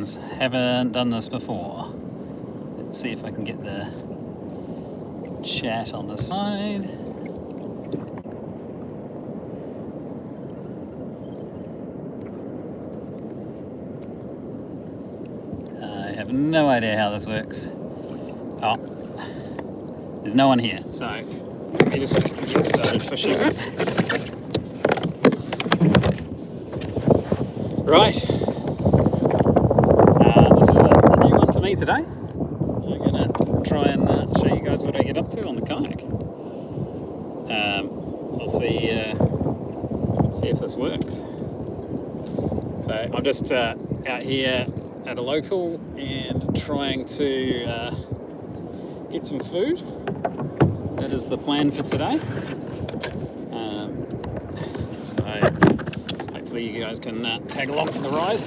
questions. Haven't done this before. Let's see if I can get the chat on the side. I have no idea how this works. Oh, there's no one here, so let me just get started fishing. Right, this is a new one for me today. I'm going to try and show you guys what I get up to on the kayak. We'll see if this works. So I'm just out here at a local and trying to get some food. That is the plan for today. So hopefully you guys can tag along for the ride.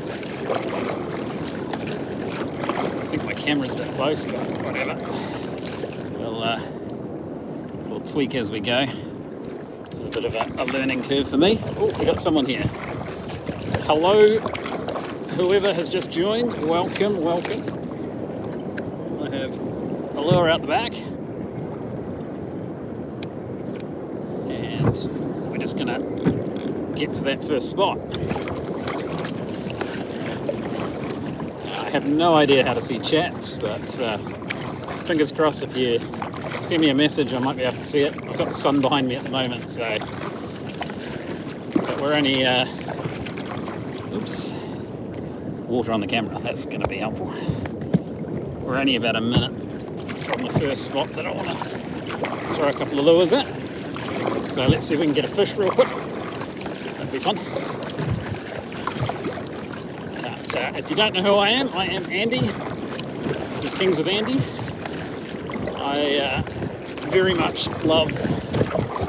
I think my camera's a bit close, but whatever. We'll tweak as we go. This is a bit of a learning curve for me. Oh, we got someone here. Hello, whoever has just joined. Welcome. I have a lure out the back. And we're just gonna get to that first spot. I have no idea how to see chats, but fingers crossed if you send me a message I might be able to see it. I've got the sun behind me at the moment, so but we're only oops, water on the camera, that's going to be helpful. We're only about a minute from the first spot that I want to throw a couple of lures at. So let's see if we can get a fish real quick. That'd be fun. So if you don't know who I am Andy. This is Kings with Andy. I very much love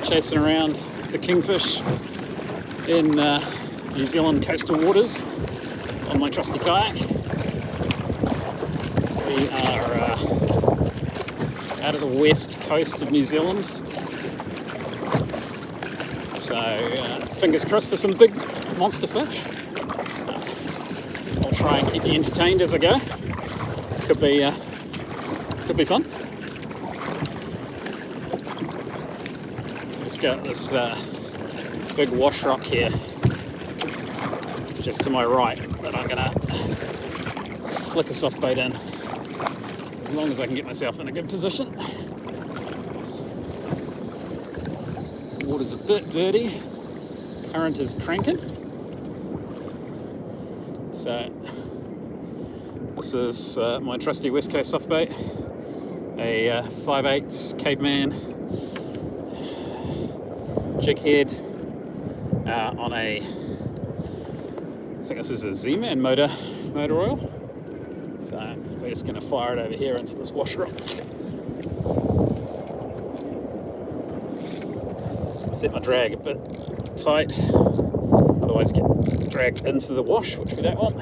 chasing around the kingfish in New Zealand coastal waters on my trusty kayak. We are out of the west coast of New Zealand. So fingers crossed for some big monster fish. I'll try and keep you entertained as I go. Could be fun. Let's go this big wash rock here, just to my right, that I'm gonna flick a soft bait in, as long as I can get myself in a good position. Water's a bit dirty, current is cranking. So this is my trusty West Coast soft bait, a 5/8 caveman jig head on a, I think this is a Z-Man motor oil. So we're just going to fire it over here into this wash rock. Set my drag a bit tight, otherwise get dragged into the wash, which we don't want.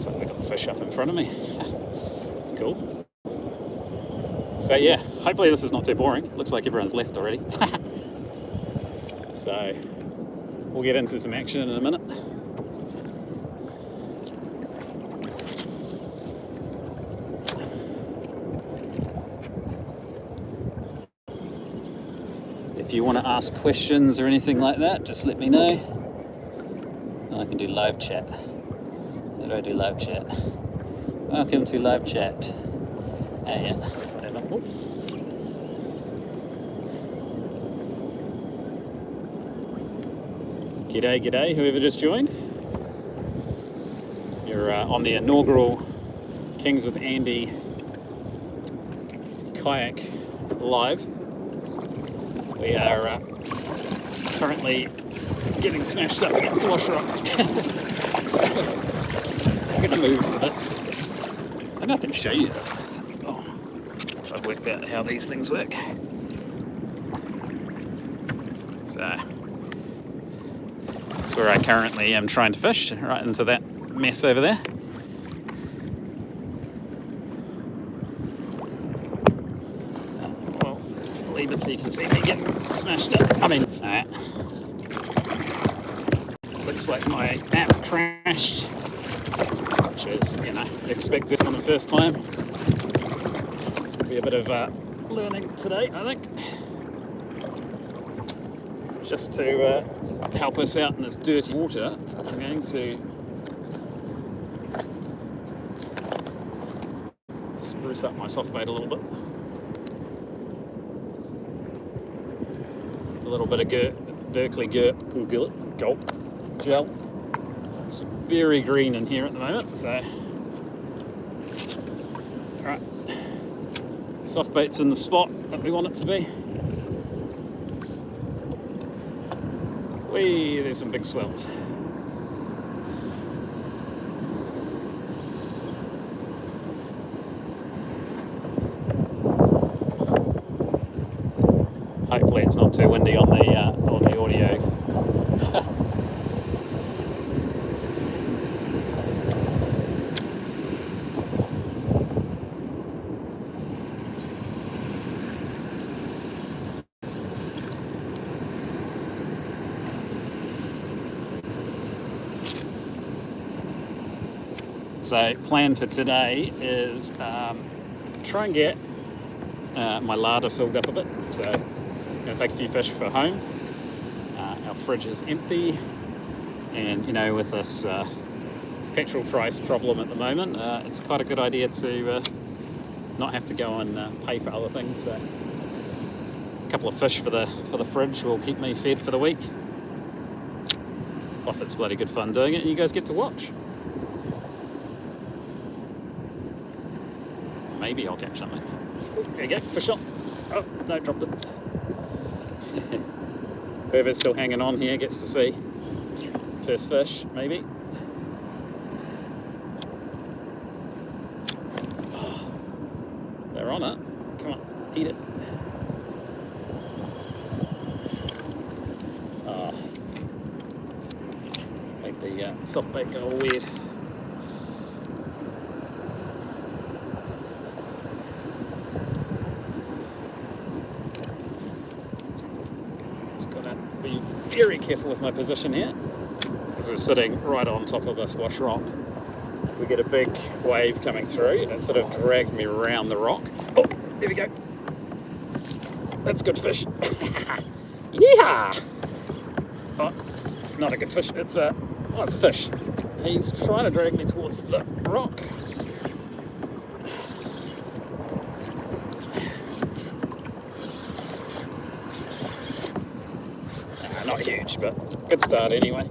So I've got the fish up in front of me. It's cool. So yeah, hopefully this is not too boring. Looks like everyone's left already. So we'll get into some action in a minute. If you want to ask questions or anything like that, just let me know. I can do live chat. How do I do live chat? Welcome to live chat. Yeah, whatever. Oops. G'day, whoever just joined. You're on the inaugural Kings with Andy kayak live. We are currently getting smashed up against the wash rock. So I'm going to move a bit. I think I can show you this. Oh, if I've worked out how these things work. So that's where I currently am trying to fish, right into that mess over there. Well, leave it so you can see me getting smashed up. I mean, Alright. Looks like my app crashed, which is, you know, expected on the first time. Be a bit of learning today, I think. Just to help us out in this dirty water, I'm going to spruce up my soft bait a little bit. A little bit of Berkeley Gulp gel. It's very green in here at the moment, so alright. Soft bait's in the spot that we want it to be. Whee, there's some big swells. Hopefully it's not too windy on the audio. So plan for today is try and get my larder filled up a bit. So I'm going to take a few fish for home. Our fridge is empty, and you know, with this petrol price problem at the moment, it's quite a good idea to not have to go and pay for other things. So a couple of fish for the fridge will keep me fed for the week. Plus it's bloody good fun doing it, and you guys get to watch. Maybe I'll catch something. There you go, fish on. Oh, no, dropped it. Whoever's still hanging on here gets to see first fish, maybe. Oh, they're on it. Come on, eat it. Oh, make the soft bait go all weird. Be very careful with my position here, because we're sitting right on top of this wash rock. We get a big wave coming through and it sort of dragged me around the rock. Oh, there we go. That's good fish. Yeehaw! Oh, not a good fish. It's a fish. He's trying to drag me towards the rock. Not huge, but good start anyway.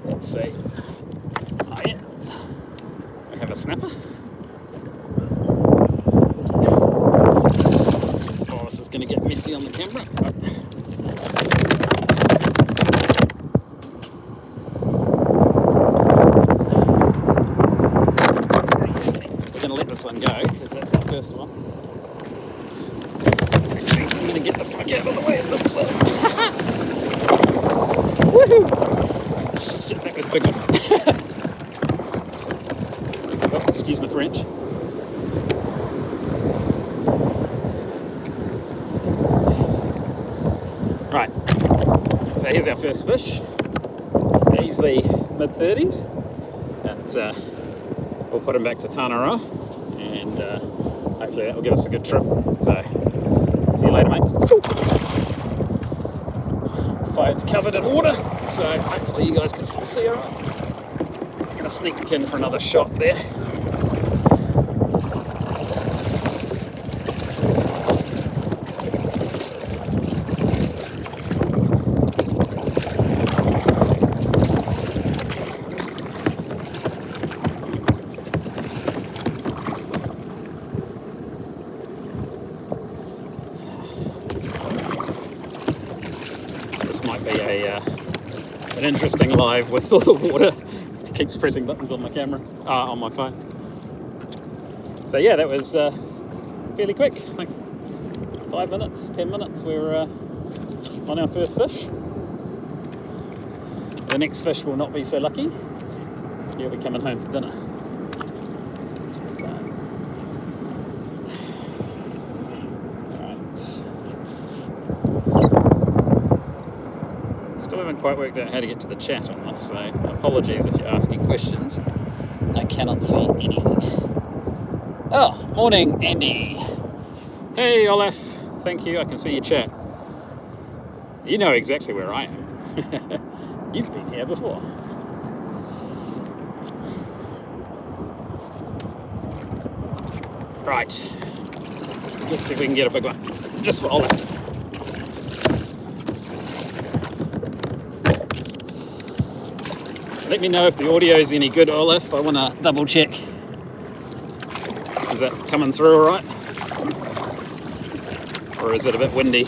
Let's see. Oh yeah, we have a snapper. Oh, this is going to get messy on the camera. We're going to let this one go, because that's our first one. I'm going to get the fuck out of the way of this swell. Woohoo! Shit, that was a big one. Oh, excuse my French. Right, so here's our first fish. He's the mid-30s, and we'll put him back to Tanaroa, and hopefully that will give us a good trip. So, see you later, mate. Phone's covered in water, so hopefully you guys can still see her. I'm going to sneak in for another shot there. This might be an interesting live with all the water. It keeps pressing buttons on my camera, on my phone. So yeah, that was fairly quick. Like 5 minutes, 10 minutes, we're on our first fish. The next fish will not be so lucky. He'll be coming home for dinner. So, right. Still haven't quite worked out how to get to the chat on this, so apologies if you're asking questions. I cannot see anything. Oh, morning, Andy. Hey, Olaf. Thank you. I can see your chat. You know exactly where I am. You've been here before. Right. Let's see if we can get a big one. Just for Olaf. Let me know if the audio is any good, Olaf. I want to double check. Is that coming through all right? Or is it a bit windy?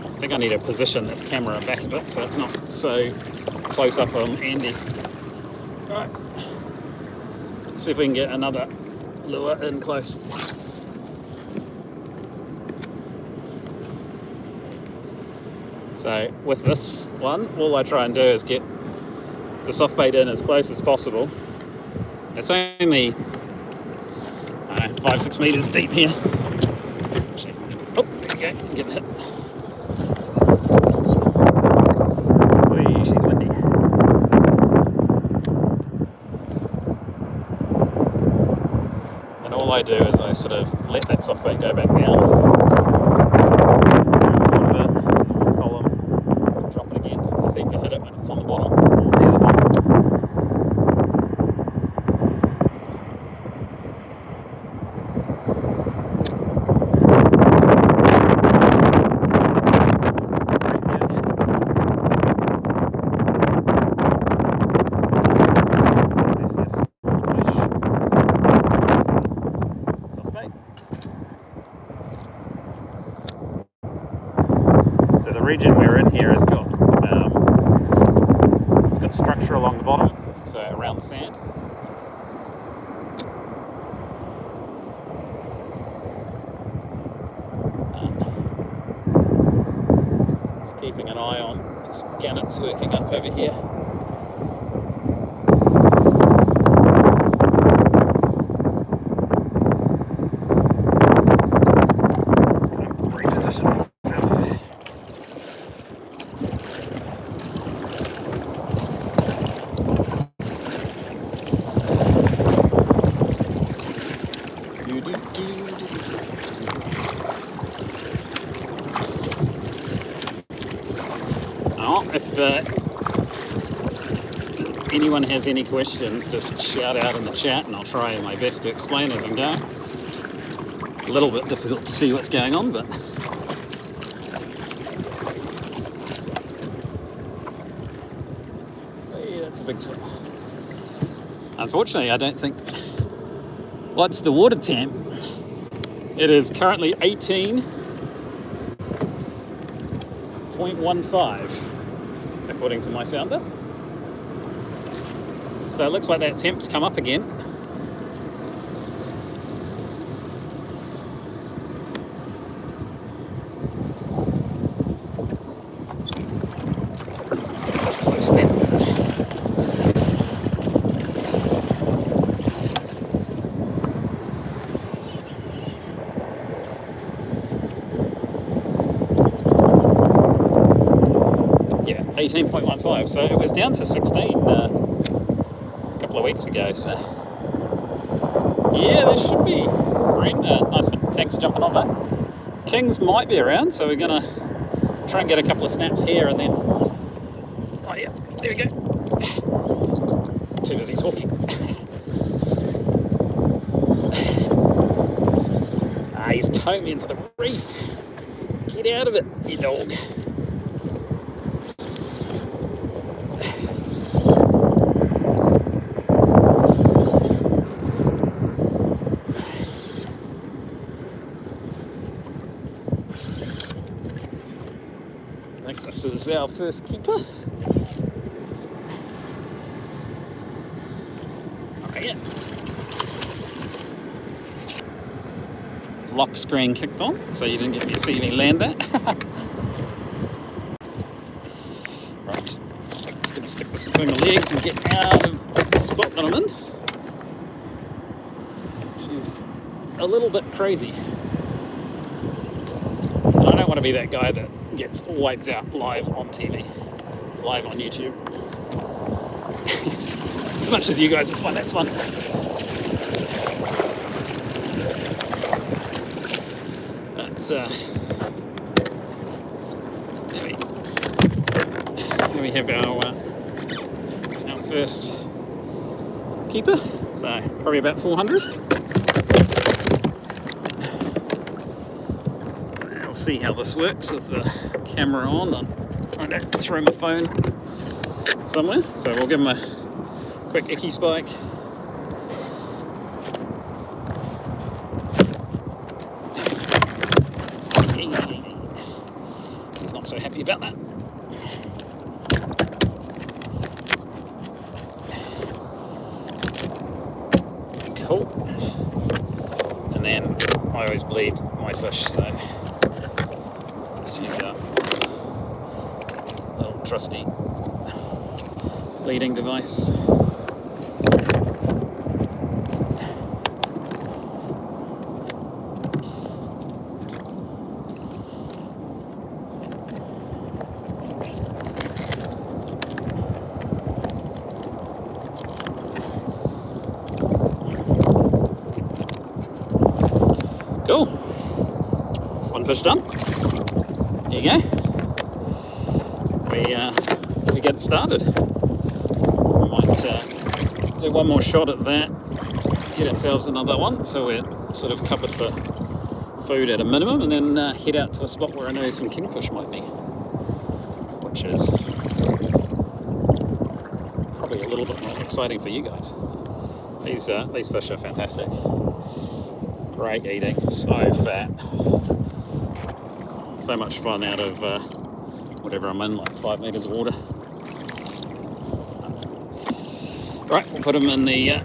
I think I need to position this camera back a bit so it's not so close up on Andy. Alright. Let's see if we can get another lure in close. So with this one, all I try and do is get the soft bait in as close as possible. It's only 5-6 meters deep here. Oh, there you go, get hit. Whee, she's windy. And all I do is I sort of let that soft bait go back down. So the region we're in here has got it's got structure along the bottom, so around the sand. Just keeping an eye on this gannets working up over here. It's going to reposition itself. If anyone has any questions, just shout out in the chat and I'll try my best to explain as I'm going. A little bit difficult to see what's going on, but yeah, that's a big swim. Unfortunately, I don't think. What's the water temp? It is currently 18.15. According to my sounder. So it looks like that temp's come up again. Close then. Yeah, 18.15. So it was down to 16 a couple of weeks ago. So yeah, there should be rain. Nice one. Thanks for jumping on, mate. Kings might be around, so we're gonna try and get a couple of snaps here and then. Oh yeah, there we go. Too busy talking. He's towing me into the reef. Get out of it, you dog. I think this is our first keeper. Oh, yeah. Lock screen kicked on, so you didn't get to see me land that. Right, just gonna stick just between my legs and get out of the spot that I'm in. She's a little bit crazy. And I don't want to be that guy that gets wiped out live on TV, live on YouTube. As much as you guys will find that fun. But here we have our first keeper, so probably about 400. I'll see how this works with the camera on. I don't throw my phone somewhere, so we'll give him a quick icky spike. He's not so happy about that. Cool. And then I always bleed my fish, so let's use our little trusty bleeding device. Cool. One fish done. There you go. We get started. We might do one more shot at that. Get ourselves another one, so we're sort of covered for food at a minimum, and then head out to a spot where I know some kingfish might be, which is probably a little bit more exciting for you guys. These fish are fantastic. Great eating, so fat, so much fun out of whatever I'm in, like 5 meters of water. Right, we'll put them in the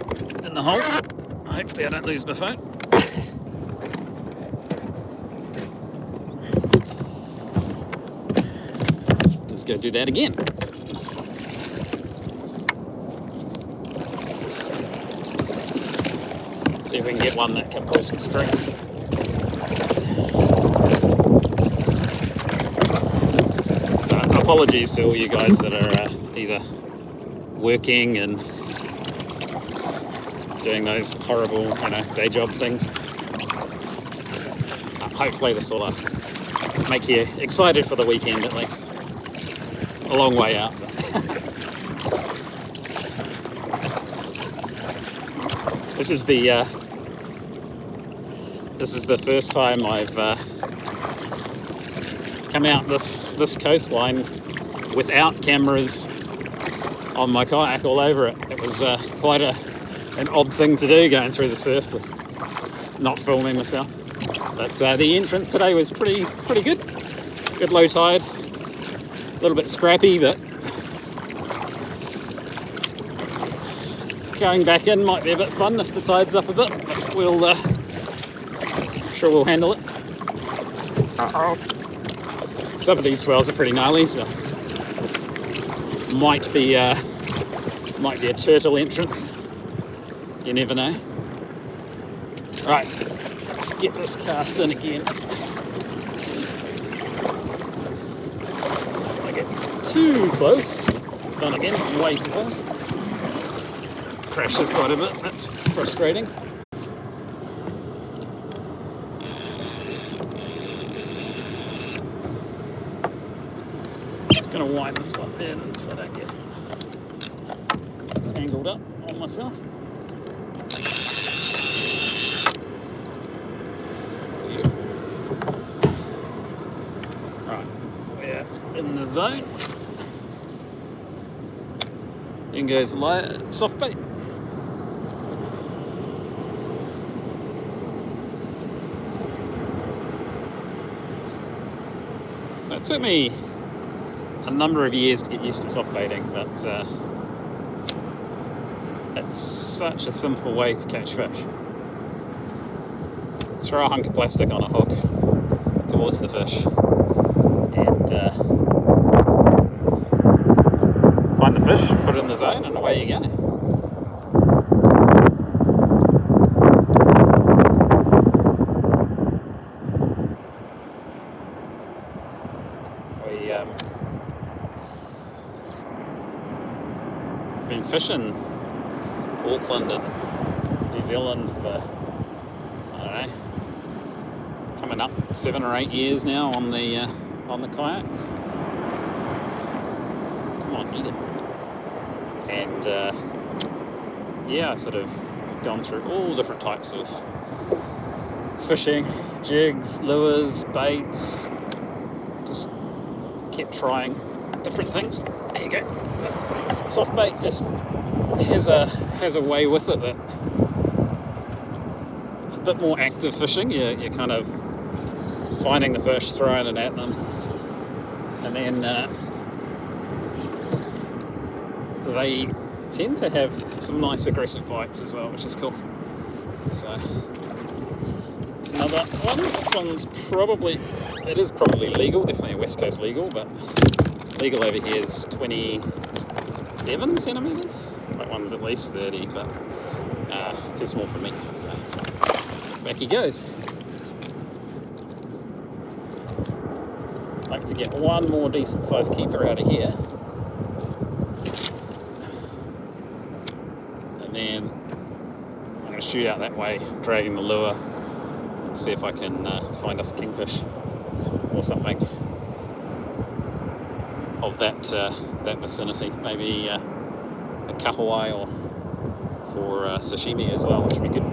hole. Hopefully I don't lose my phone. Let's go do that again. See if we can get one that can pull some string. So apologies to all you guys that are either working and doing those horrible kind of day job things. Hopefully this will make you excited for the weekend at least. A long way out. This is the first time I've come out this coastline without cameras on my kayak all over it. It was quite an odd thing to do, going through the surf with not filming myself. But the entrance today was pretty good. Good low tide, a little bit scrappy, but going back in might be a bit fun if the tide's up a bit, but we'll sure we'll handle it. Some of these swells are pretty gnarly, so might be a turtle entrance. You never know. Right, let's get this cast in again. I get too close. Done again, way too close. Crashes quite a bit, that's frustrating. Just going to wind this one in so I don't get tangled up on myself. Right, we're in the zone. In goes soft bait. So it took me a number of years to get used to soft baiting, but it's such a simple way to catch fish. Throw a hunk of plastic on a hook towards the fish and find the fish, put it in the zone, and away you go. Been fishing Auckland and New Zealand for, I don't know, coming up 7 or 8 years now on the kayaks. Come on, eat it. And yeah, I sort of gone through all different types of fishing, jigs, lures, baits, just kept trying different things. There you go. Soft bait just has a way with it that it's a bit more active fishing. You're kind of finding the fish, throwing it at them, and then they tend to have some nice aggressive bites as well, which is cool. So it's another one. This one's probably legal, definitely a West Coast legal, but legal over here is 27 centimetres. That one's at least 30, but too small for me. So back he goes. Like to get one more decent sized keeper out of here, and then I'm going to shoot out that way, dragging the lure, and see if I can find us a kingfish or something of that vicinity. Maybe a kahawai or for sashimi as well, which would be good.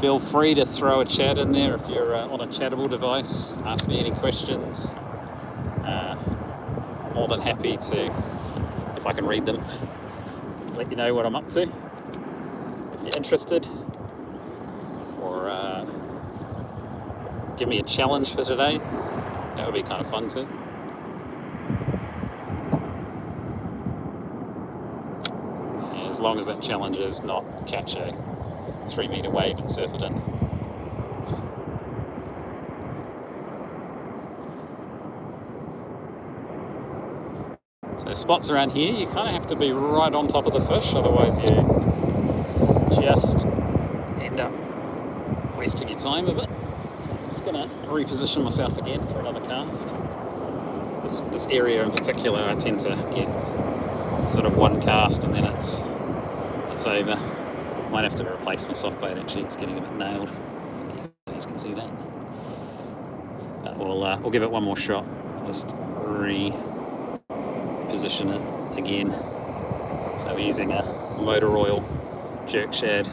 Feel free to throw a chat in there if you're on a chattable device. Ask me any questions. More than happy to, if I can read them, let you know what I'm up to. If you're interested, or give me a challenge for today, that would be kind of fun too. As long as that challenge is not catch a 3-metre wave and surf it in. So spots around here, you kind of have to be right on top of the fish, otherwise you just end up wasting your time a bit. So I'm just going to reposition myself again for another cast. This area in particular, I tend to get sort of one cast and then it's over. Might have to replace my soft bait actually, it's getting a bit nailed. You guys can see that. But we'll give it one more shot. Just reposition it again. So we're using a motor oil jerk shad.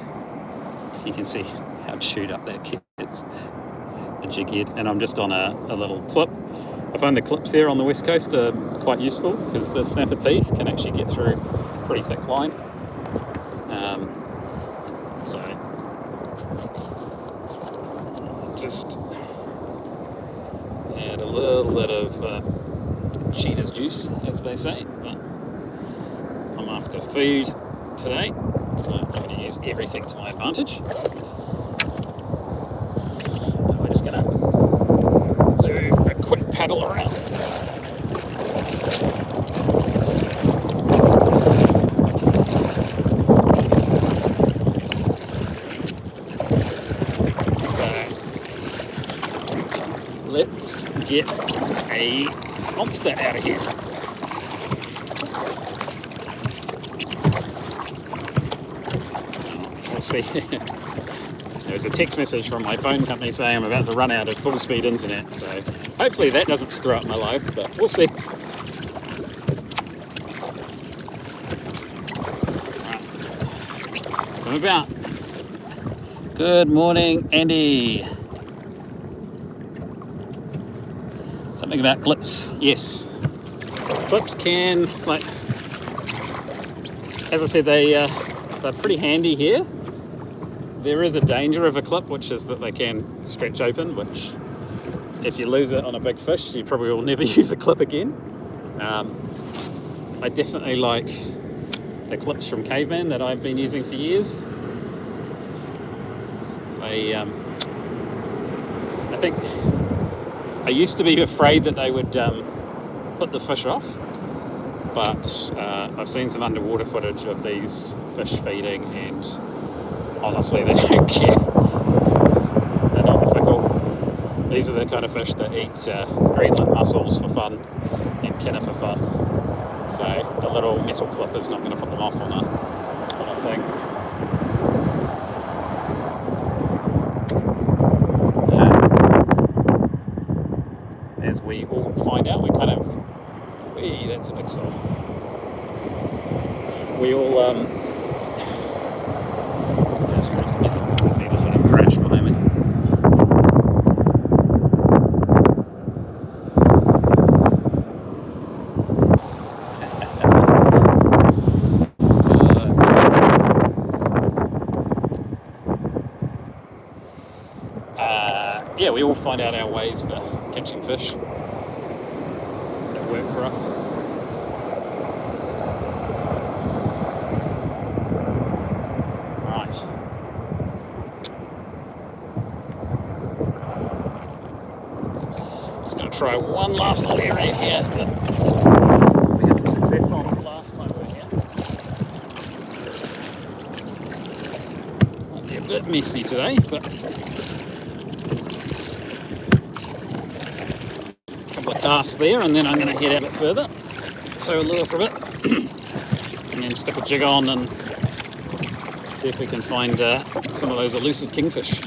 You can see how chewed up that kid is, the jig head. And I'm just on a little clip. I find the clips here on the west coast are quite useful because the snapper teeth can actually get through a pretty thick line. So just add a little bit of cheetah's juice, as they say, but I'm after food today, so I'm going to use everything to my advantage. And we're just going to do a quick paddle around. Let's get a monster out of here. We'll see. There was a text message from my phone company saying I'm about to run out of full speed internet, so hopefully that doesn't screw up my life, but we'll see. Right. I'm about. Good morning, Andy. Something about clips. Yes, clips can, like, as I said, they're pretty handy here. There is a danger of a clip, which is that they can stretch open, which if you lose it on a big fish, you probably will never use a clip again. I definitely like the clips from Caveman that I've been using for years. I think I used to be afraid that they would put the fish off, but I've seen some underwater footage of these fish feeding, and honestly, they don't care. They're not fickle. These are the kind of fish that eat greenland mussels for fun and kinner for fun. So a little metal clip is not going to put them off on a thing. As we all find out, that's a big swell. We all to see this one crash behind me. Yeah, we all find out our ways for catching fish that work for us. Right. Just going to try one last little area here that we had some success on last time we were here. Might be a bit messy today, but cast there, and then I'm going to head out a bit further, tow a lure for a bit, and then stick a jig on and see if we can find some of those elusive kingfish.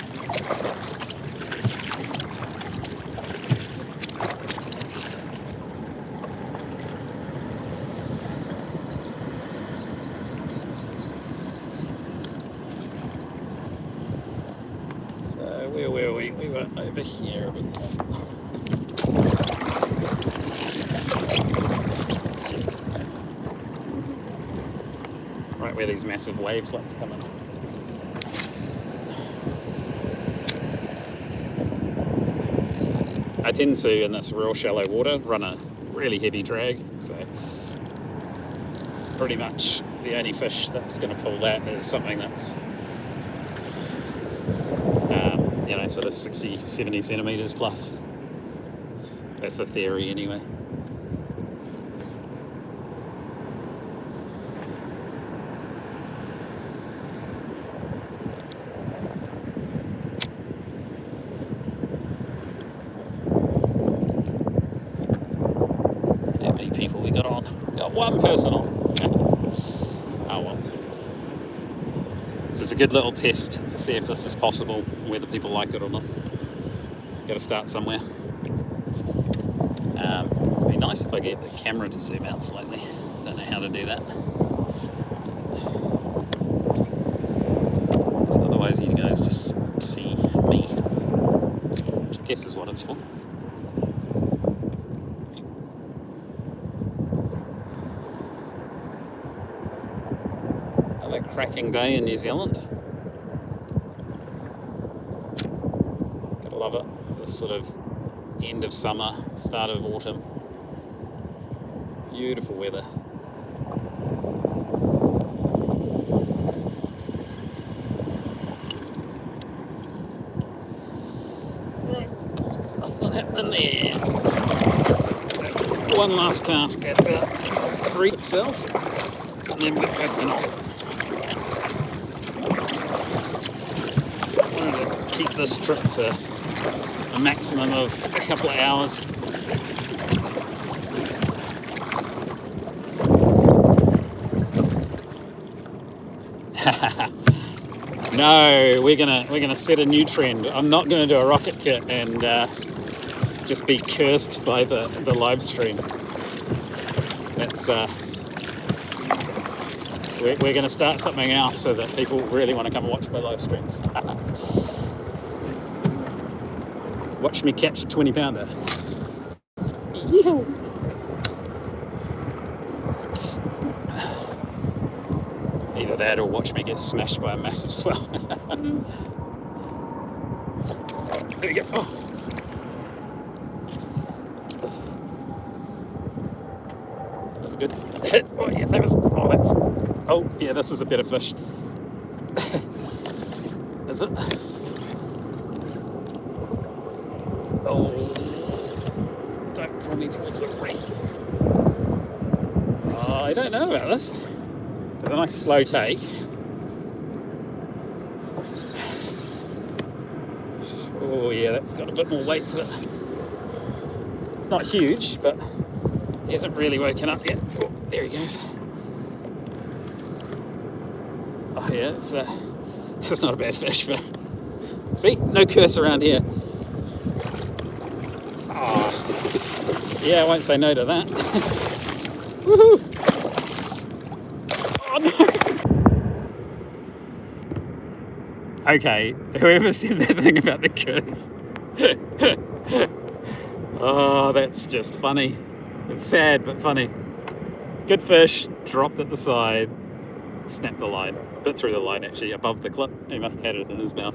So where were we? We were over here a bit. Right where these massive waves like to come in. I tend to, in this real shallow water, run a really heavy drag, so pretty much the only fish that's going to pull that is something that's sort of 60, 70 centimetres plus. That's the theory anyway. How many people we got on? We got one person on. Oh well. This is a good little test to see if this is possible, whether people like it or not. Got to start somewhere. It'd be nice if I get the camera to zoom out slightly. Don't know how to do that. So otherwise you guys just see me, which I guess is what it's for. Another cracking day in New Zealand. Gotta love it. This sort of end of summer, start of autumn. Beautiful weather. Right, nothing happening there. One last cast at the creek itself, and then we're open on. I wanted to keep this trip to a maximum of a couple of hours. No, we're gonna set a new trend. I'm not gonna do a rocket kit and just be cursed by the live stream. That's we're gonna start something else so that people really want to come and watch my live streams. Watch me catch a 20-pounder. Yeah. Either that or watch me get smashed by a massive swell. There we go. Oh. That was a good hit. Oh yeah, that was. Oh, that's. Oh yeah, this is a better fish. Is it? Oh, don't pull me towards the reef. I don't know about this. There's a nice slow take. Oh yeah, that's got a bit more weight to it. It's not huge, but he hasn't really woken up yet. Oh, there he goes. Oh yeah, it's not a bad fish, but see, no curse around here. Oh, yeah, I won't say no to that. Woohoo! Oh no! Okay, whoever said that thing about the curse. Oh, that's just funny. It's sad, but funny. Good fish, dropped at the side, snapped the line. Bit through the line, actually, above the clip. He must have had it in his mouth.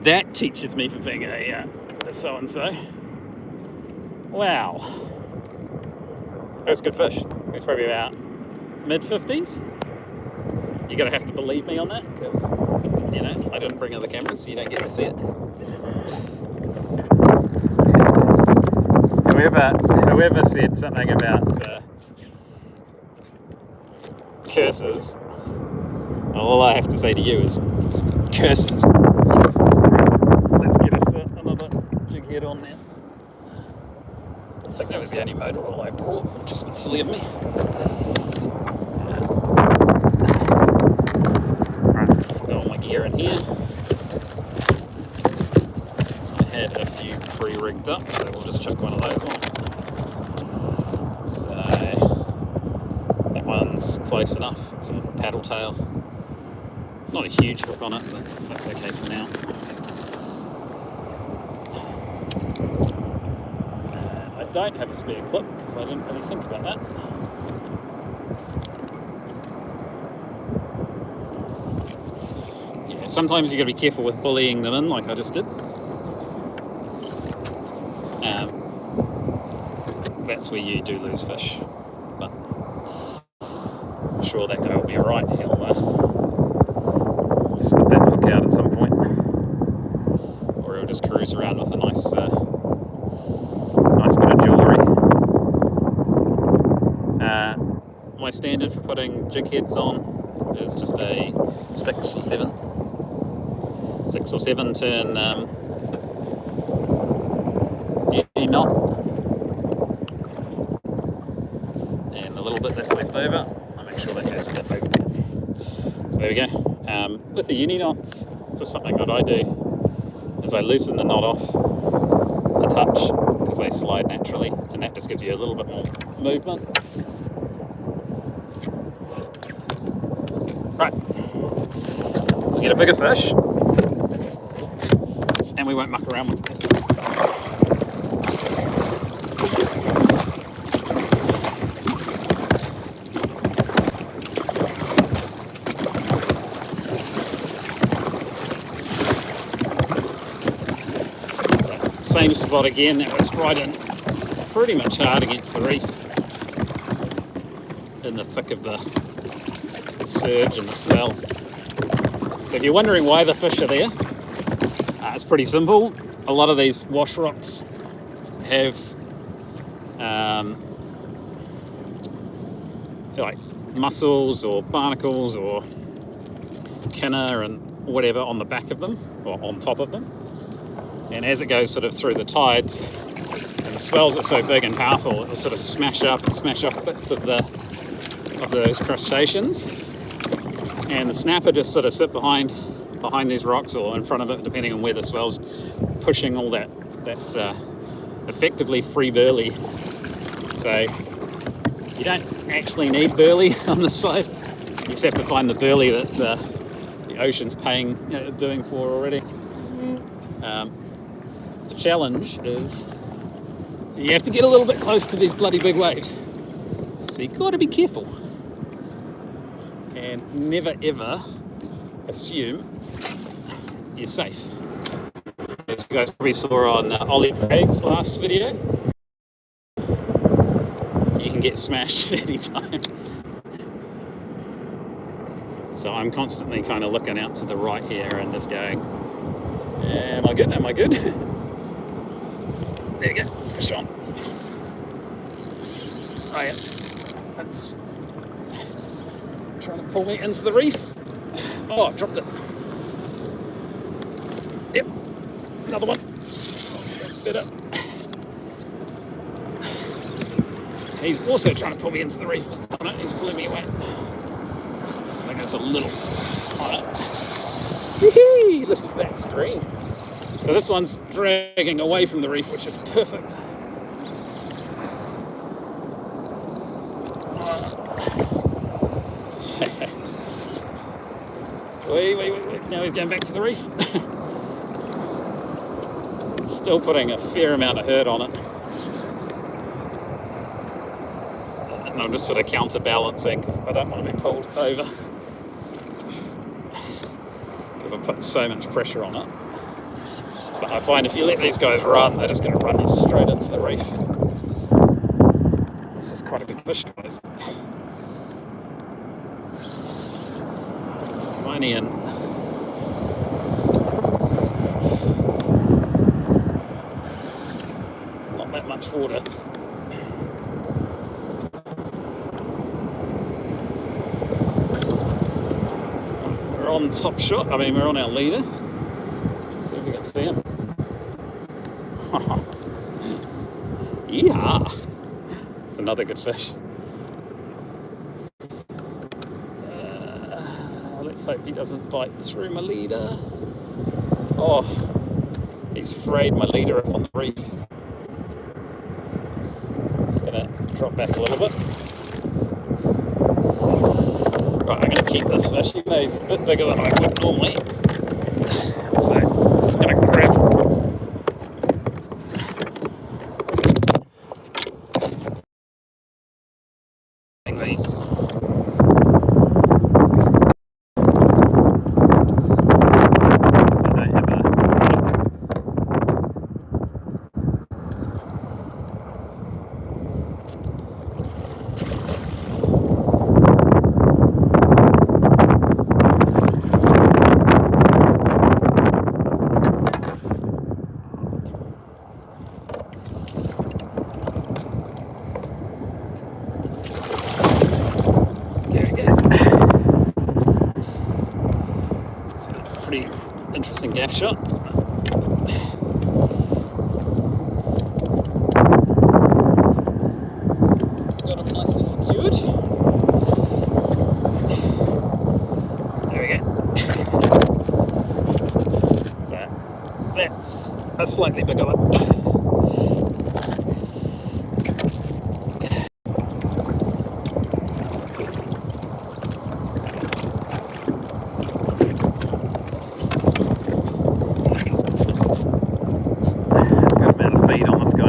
That teaches me for being a so-and-so. Wow. That was a good fish. It's probably about mid-50s. You're going to have to believe me on that, because, you know, I didn't bring other cameras, so you don't get to see it. Whoever said something about curses, all I have to say to you is curses. Let's get us another jig head on there. I think that was the only motor oil I brought, which is a bit silly of me. Right, I'll go all my gear in here. I had a few pre-rigged up, so we'll just chuck one of those on. So that one's close enough. It's a paddle tail. Not a huge hook on it, but that's okay for now. I don't have a spare clip because I didn't really think about that. Yeah, sometimes you've got to be careful with bullying them in, like I just did. That's where you do lose fish, but I'm sure that guy will be alright. He'll spit that hook out at some point, or he'll just cruise around with a nice bit of jewellery. My standard for putting jig heads on is just a 6 or 7 turn uni knot, and the little bit that's left over, I'll make sure that goes in that boat. So there we go. With the uni knots, just something that I do is I loosen the knot off a touch because they slide naturally, and that just gives you a little bit more movement. Right, we'll get a bigger fish and we won't muck around with this. Same spot again, that was right in pretty much hard against the reef, in the thick of the surge and the swell. So if you're wondering why the fish are there, it's pretty simple. A lot of these wash rocks have like mussels or barnacles or kinna and whatever on the back of them, or on top of them. And as it goes sort of through the tides, and the swells are so big and powerful, it will sort of smash off bits of those crustaceans. And the snapper just sort of sit behind these rocks or in front of it, depending on where the swell's pushing all that effectively free burley. So you don't actually need burley on the side. You just have to find the burley that the ocean's doing for already. The challenge is you have to get a little bit close to these bloody big waves. So you've got to be careful. And never ever assume you're safe. As you guys probably saw on Ollie Craig's last video, you can get smashed at any time. So I'm constantly kind of looking out to the right here and just going, am I good? Am I good? There you go, fish on. Oh yeah. It's trying to pull me into the reef. Oh, I dropped it. Yep, another one. That's better. He's also trying to pull me into the reef. Oh, no, he's pulling me away. I think that's a little. Yee-hee! Listen to that scream. So this one's dragging away from the reef, which is perfect. Wait. Now he's going back to the reef. Still putting a fair amount of hurt on it. And I'm just sort of counterbalancing because I don't want to be pulled over. Because I've put so much pressure on it. But I find if you let these guys run, they're just going to run you straight into the reef. This is quite a big fish, guys. I'm only in not that much water. We're on top shot, we're on our leader. Let's see if we can see him. Yeah, it's another good fish. Let's hope he doesn't bite through my leader. Oh, he's frayed my leader up on the reef. Just gonna drop back a little bit. Right, I'm gonna keep this fish, even though he's a bit bigger than I would normally. So, I'm just gonna grab. Interesting gaff shot. Got him nicely secured. There we go. So that's a slightly bigger one.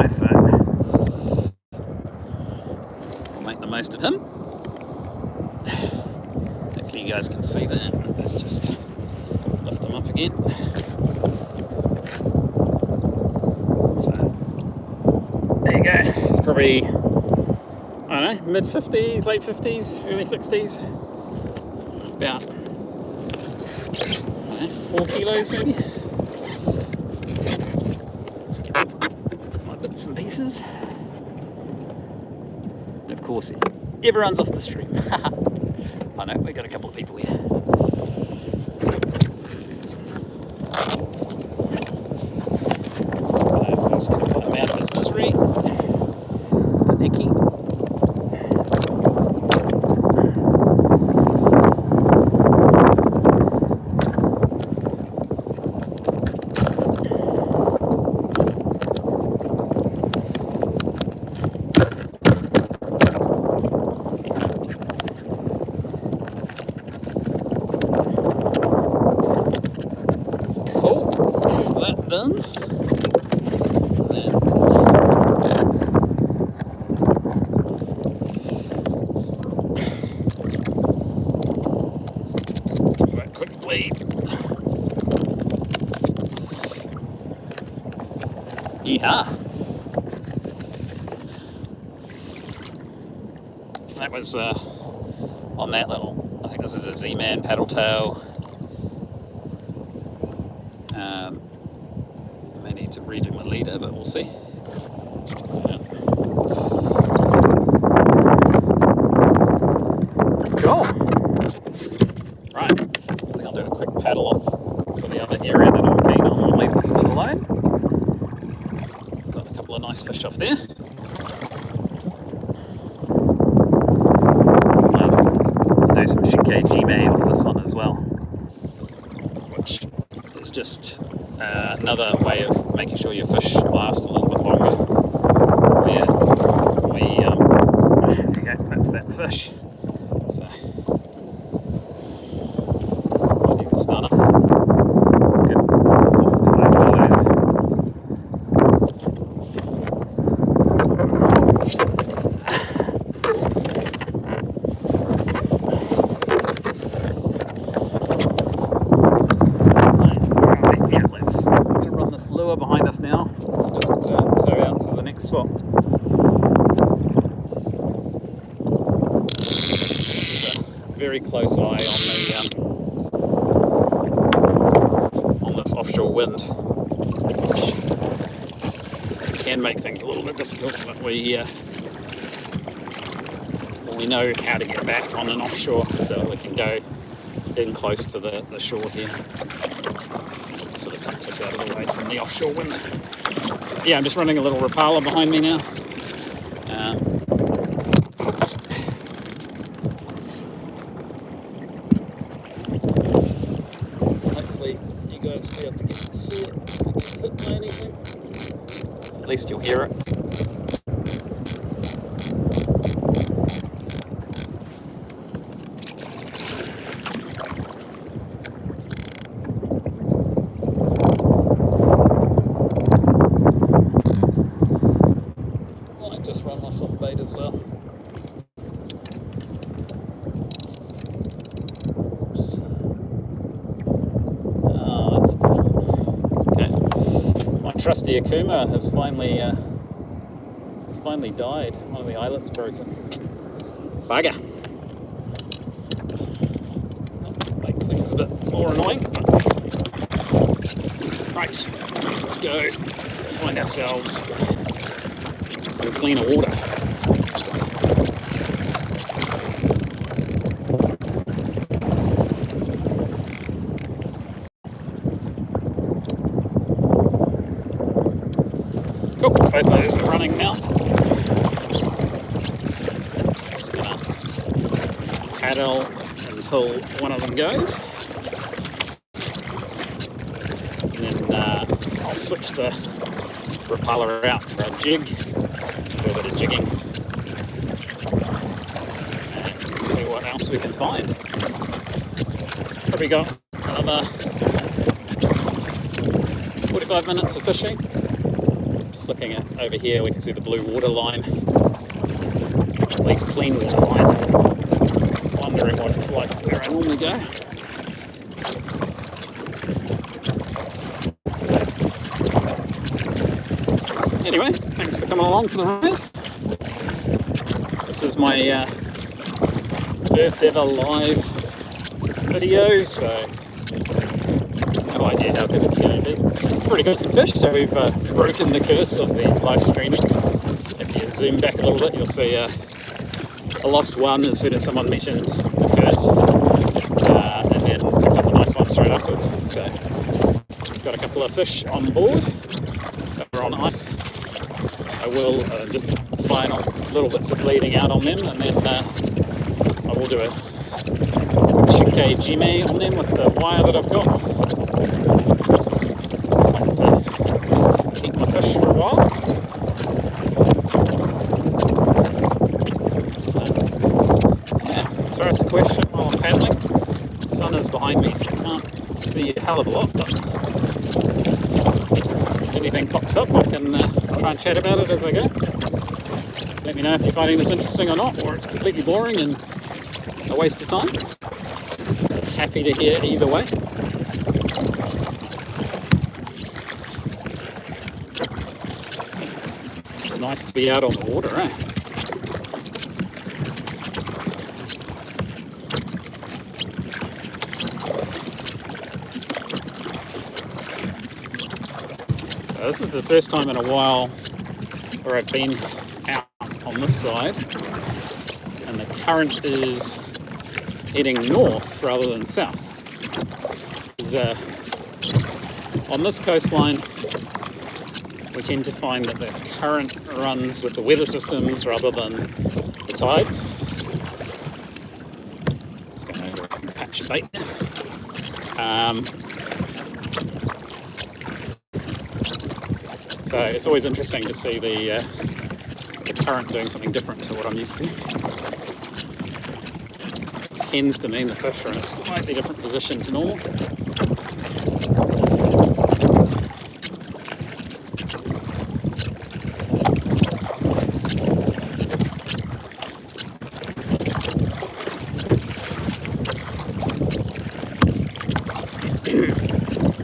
So we'll make the most of him. Hopefully you guys can see that. Let's just lift him up again. So there you go. It's probably, I don't know, mid-50s, late 50s, early 60s. About, I don't know, 4 kilos maybe. Bits and pieces. And of course, everyone's off the stream. I know, we've got a couple of people here. So I'm just going to put him out of his misery. The Nicky. Done. Then give him a quick blade. Yeehaw! That was on that little, I think this is a Z-Man paddle tail. May need to redo my leader, but we'll see. Yeah. throw some Shinkei Jime off this one as well, which is just another way of making sure your fish last a little bit longer. Yeah, there you go, that's that fish. So, he's a stunner. Good 4 kilos. Lure behind us now. Just tow out to the next spot. Very close eye on this offshore wind, which can make things a little bit difficult, but we know how to get back on an offshore, so we can go in close to the shore here. Sort of tucks us out of the way from the offshore wind. Yeah, I'm just running a little Rapala behind me now. Oops. Hopefully you guys will be able to see it. If it gets hit by anything. At least you'll hear it. Soft bait as well. Oops. Oh, that's okay. My trusty Akuma has finally died. One of the eyelets broken. Bugger. Make things a bit more annoying. Right, let's go find ourselves some cleaner water. Cool, both those are running now. Just gonna paddle until one of them goes. And then I'll switch the Rapala out for a jig. Do a bit of jigging and see what else we can find. Probably got another 45 minutes of fishing. Just looking at over here, we can see the blue water line, at least clean water line. Wondering what it's like where I normally go. Anyway, thanks for coming along for the ride. This is my first ever live video, so no idea how good it's going to be. Already got some fish, so we've broken the curse of the live streaming. If you zoom back a little bit, you'll see a lost one as soon as someone mentions the curse, and then a couple of nice ones straight afterwards. So we've got a couple of fish on board that are on ice. I will just final little bits of bleeding out on them, and then I will do a Shinkei Jime on them with the wire that I've got. To keep my fish for a while. And, yeah, throw us a question while I'm paddling. The sun is behind me, so I can't see a hell of a lot, but if anything pops up, I can try and chat about it as I go. Let me know if you're finding this interesting or not, or it's completely boring and a waste of time. Happy to hear either way. It's nice to be out on the water, eh? So this is the first time in a while where I've been out on this side, and the current is heading north rather than south. On this coastline, we tend to find that the current runs with the weather systems rather than the tides. patch of bait. So it's always interesting to see the current doing something different to what I'm used to. This tends to mean the fish are in a slightly different position to normal.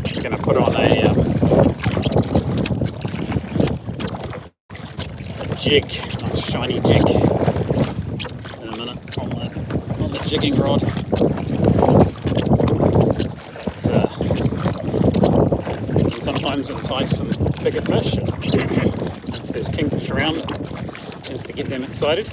Just going to put on a jig, nice shiny jig, in a minute on the jigging rod. Can sometimes entice some bigger fish. If there's kingfish around, it tends to get them excited.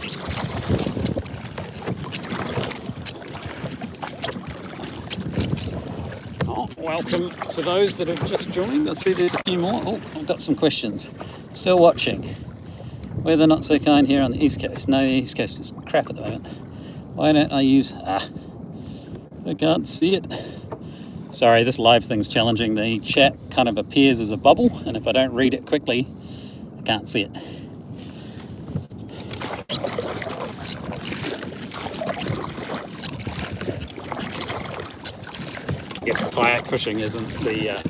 Welcome to those that have just joined. I see there's a few more. Oh, I've got some questions. Still watching. Weather not so kind here on the East Coast. No, the East Coast is crap at the moment. Why don't I use... I can't see it. Sorry, this live thing's challenging. The chat kind of appears as a bubble, and if I don't read it quickly, I can't see it. I guess kayak fishing isn't the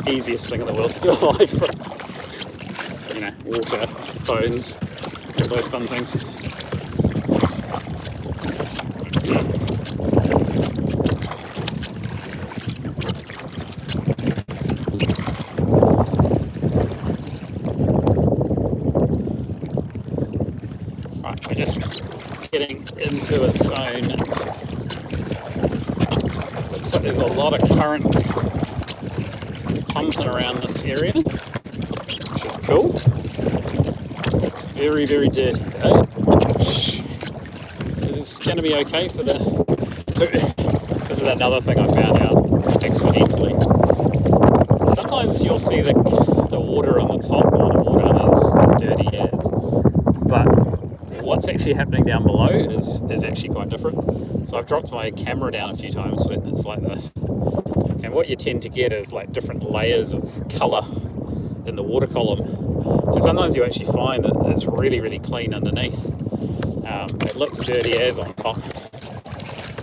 easiest thing in the world to do live from, water, phones, all those fun things. Right, we're just getting into a zone. Looks like there's a lot of current pumping around this area, which is cool. It's very, very dirty though. It's going to be okay for the... So, this is another thing I found out accidentally. Sometimes you'll see the water on the top or the water is dirty as, but what's actually happening down below is actually quite different. So I've dropped my camera down a few times when it's like this, and what you tend to get is like different layers of colour in the water column. So sometimes you actually find that it's really, really clean underneath. It looks dirty as on top,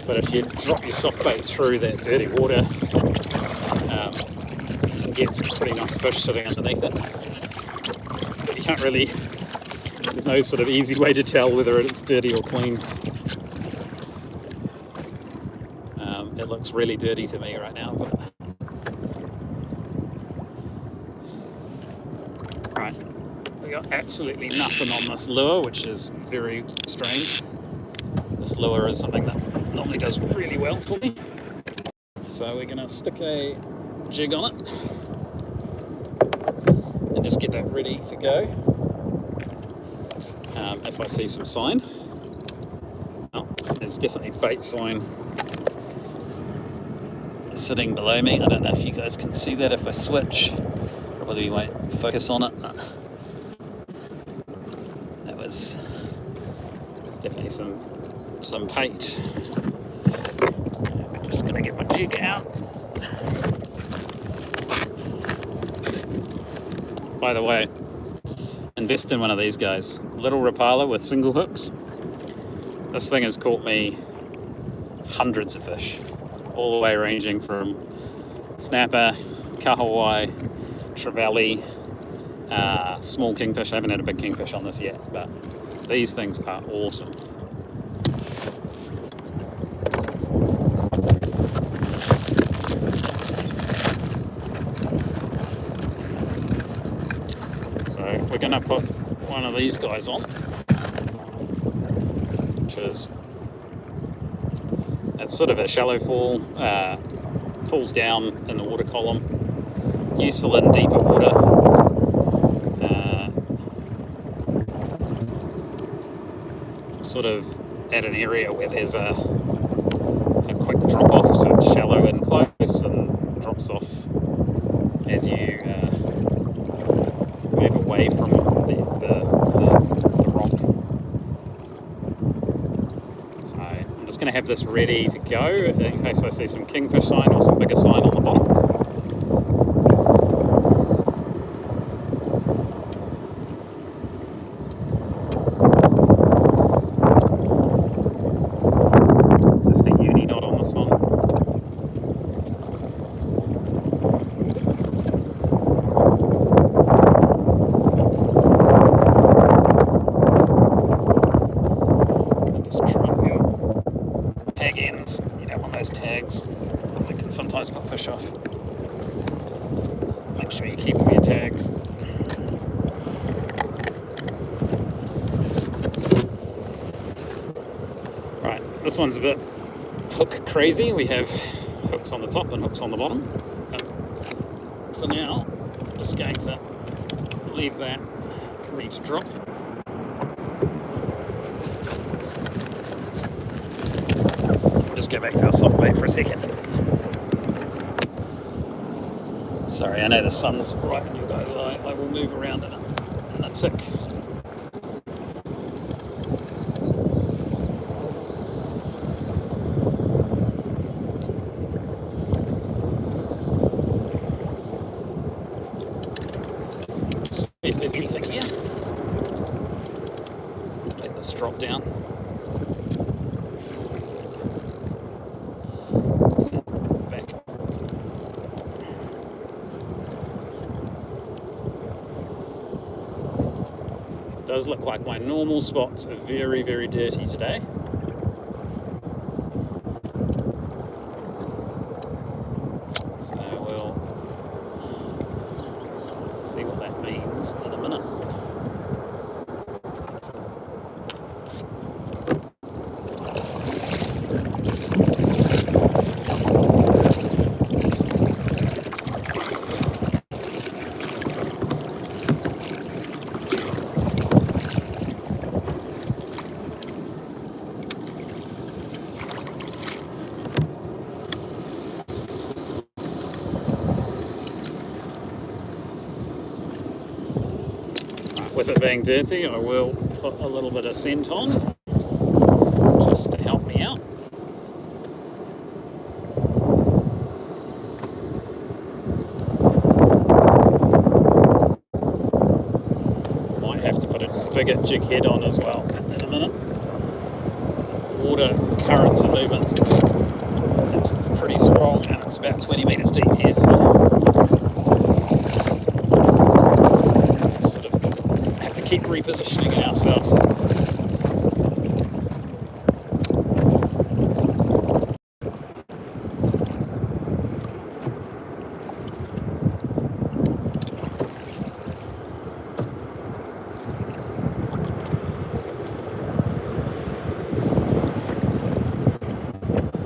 but if you drop your soft bait through that dirty water, you can get some pretty nice fish sitting underneath it. But you can't really, there's no sort of easy way to tell whether it's dirty or clean. It looks really dirty to me right now, but right, we got absolutely nothing on this lure, which is very strange. This lure is something that normally does really well for me. So we're going to stick a jig on it and just get that ready to go. If I see some sign. Oh, there's definitely bait sign sitting below me. I don't know if you guys can see that if I switch. Probably won't focus on it. There's definitely some bait. I'm just going to get my jig out. By the way, invest in one of these guys. Little Rapala with single hooks. This thing has caught me hundreds of fish, all the way ranging from snapper, kahawai, trevally, small kingfish. I haven't had a big kingfish on this yet, but these things are awesome. So we're going to put one of these guys on, which is, it's sort of a shallow fall, falls down in the water column, useful in deeper water. Sort of at an area where there's a quick drop off, so it's shallow and close and drops off as you move away from the rock. So I'm just going to have this ready to go in case I see some kingfish sign or some bigger sign on the bottom. Just a uni knot on this one. Ends, you don't want those tags that can sometimes put fish off. Make sure you keep them your tags. Right, this one's a bit hook crazy. We have hooks on the top and hooks on the bottom. But for now, I'm just going to leave that ready to drop. Just go back to our soft bait for a second. Sorry, I know the sun's right in your guys' eye. I will move around in a tick. See if there's anything here. Let this drop down. Does look like my normal spots are very, very dirty today. So we'll see what that means in a minute. With it being dirty, I will put a little bit of scent on, just to help me out. Might have to put a bigger jig head on as well in a minute. Water currents and movements, it's pretty strong and it's about 20 metres deep here, so keep repositioning ourselves.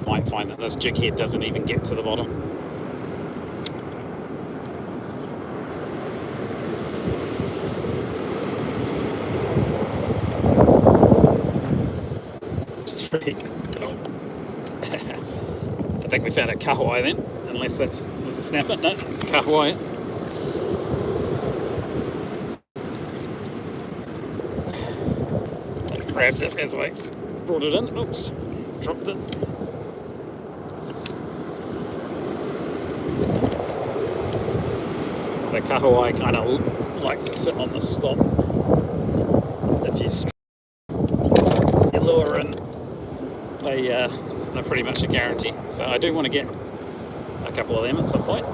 Might find that this jig head doesn't even get to the bottom. I think we found a kahawai then, unless was a snapper. No, it's a kahawai. I grabbed it as I brought it in. Oops, dropped it. The kahawai kind of like to sit on the spot. If you your lure in, they're pretty much a guarantee. So I do want to get a couple of them at some point,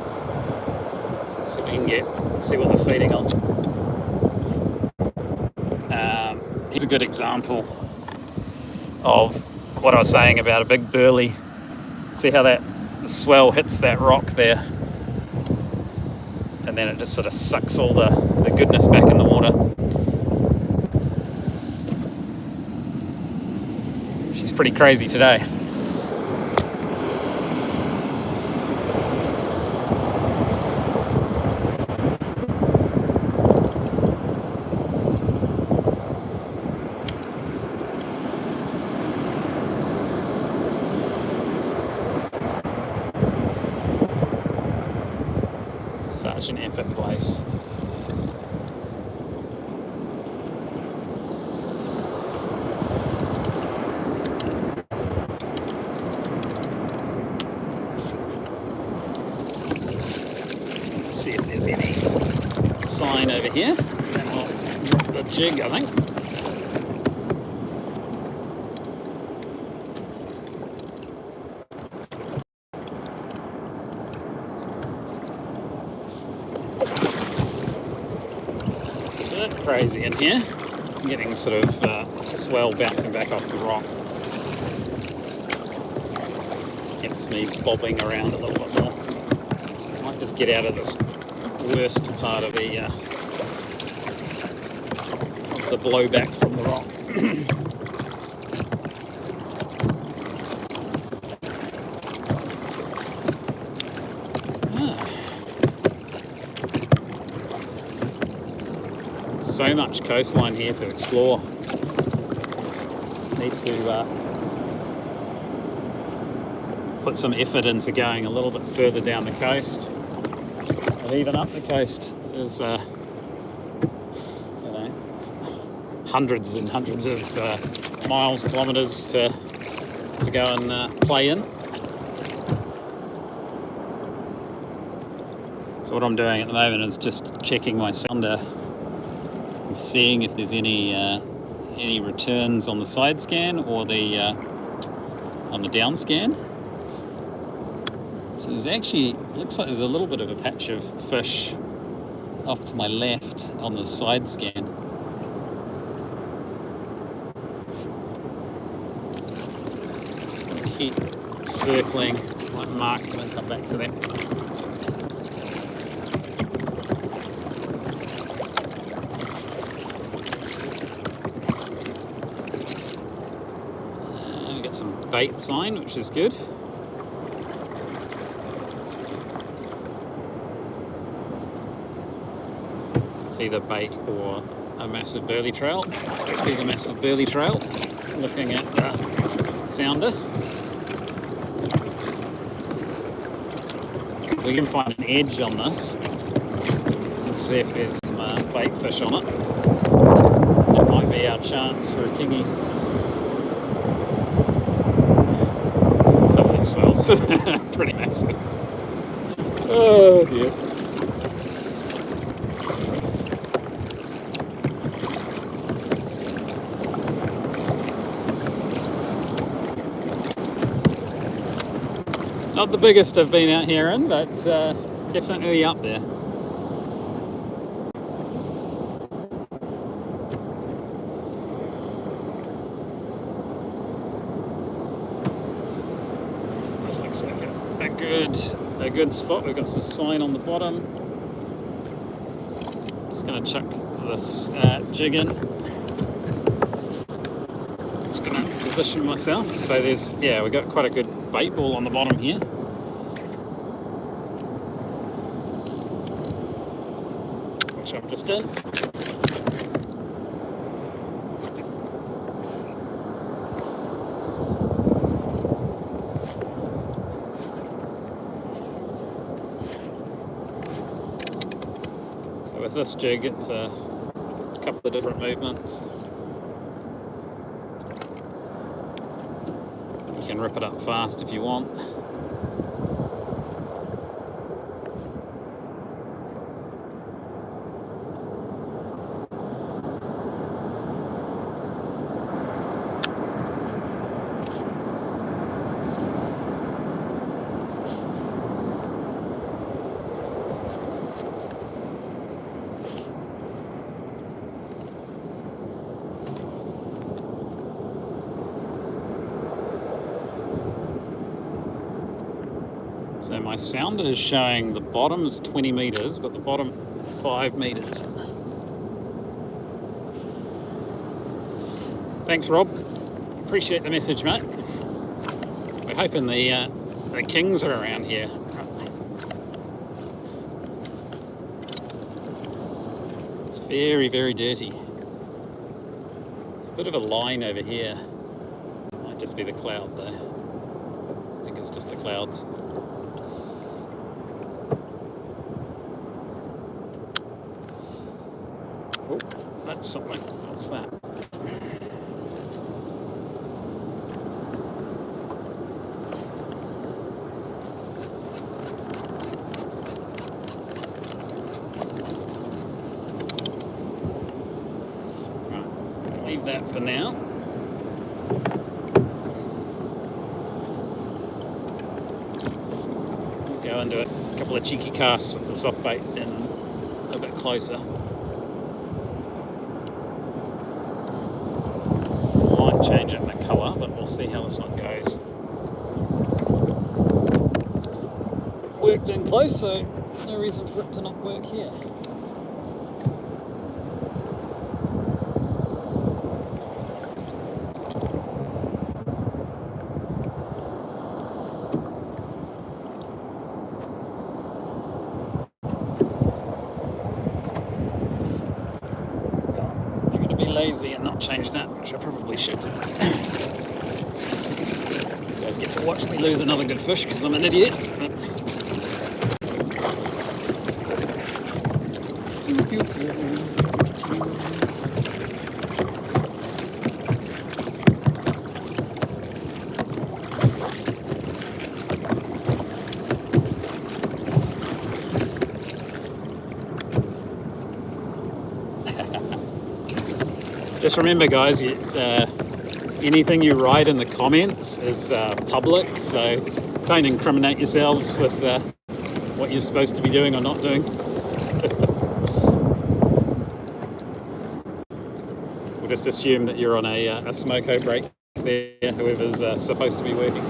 so we can see what they're feeding on. Here's a good example of what I was saying about a big burley. See how the swell hits that rock there, and then it just sort of sucks all the goodness back in the water. She's pretty crazy today. Such an epic place. over here. Then I'll drop the jig, I think. It's a bit crazy in here. I'm getting sort of swell bouncing back off the rock. Gets me bobbing around a little bit more. Might just get out of this worst part of the blowback from the rock. So much coastline here to explore. Need to put some effort into going a little bit further down the coast, and even up the coast. There's hundreds and hundreds of miles, kilometres to go and play in. So what I'm doing at the moment is just checking my sounder and seeing if there's any returns on the side scan or on the down scan. So there's actually, looks like there's a little bit of a patch of fish off to my left on the side scan. Just going to keep circling, might mark them and come back to them. We've got some bait sign, which is good. It's either bait or a massive burley trail. Let's be the massive burley trail. Looking at sounder. So we can find an edge on this and see if there's some bait fish on it. That might be our chance for a kingy. Some of these swells pretty massive. Oh dear. Not the biggest I've been out here in, but definitely up there. This looks like a good spot. We've got some sign on the bottom. Just going to chuck this jig in. Just going to position myself. So there's, yeah, we've got quite a good bait ball on the bottom here. Which I've just done. So with this jig, it's a couple of different movements. You can rip it up fast if you want. So my sounder is showing the bottom is 20 metres, but the bottom 5 metres. Thanks, Rob. Appreciate the message, mate. We're hoping the kings are around here. It's very, very dirty. There's a bit of a line over here. Might just be the cloud though. I think it's just the clouds. Oh, that's something. What's that? for now. Go into a couple of cheeky casts with the soft bait in a bit closer. Might change it in the colour, but we'll see how this one goes. Worked in close, so there's no reason for it to not work here. I'm going to be lazy and not change that, which I probably should. You guys get to watch me lose another good fish because I'm an idiot. Just remember, guys, anything you write in the comments is public, so don't incriminate yourselves with what you're supposed to be doing or not doing. We'll just assume that you're on a smoko break there, whoever's supposed to be working.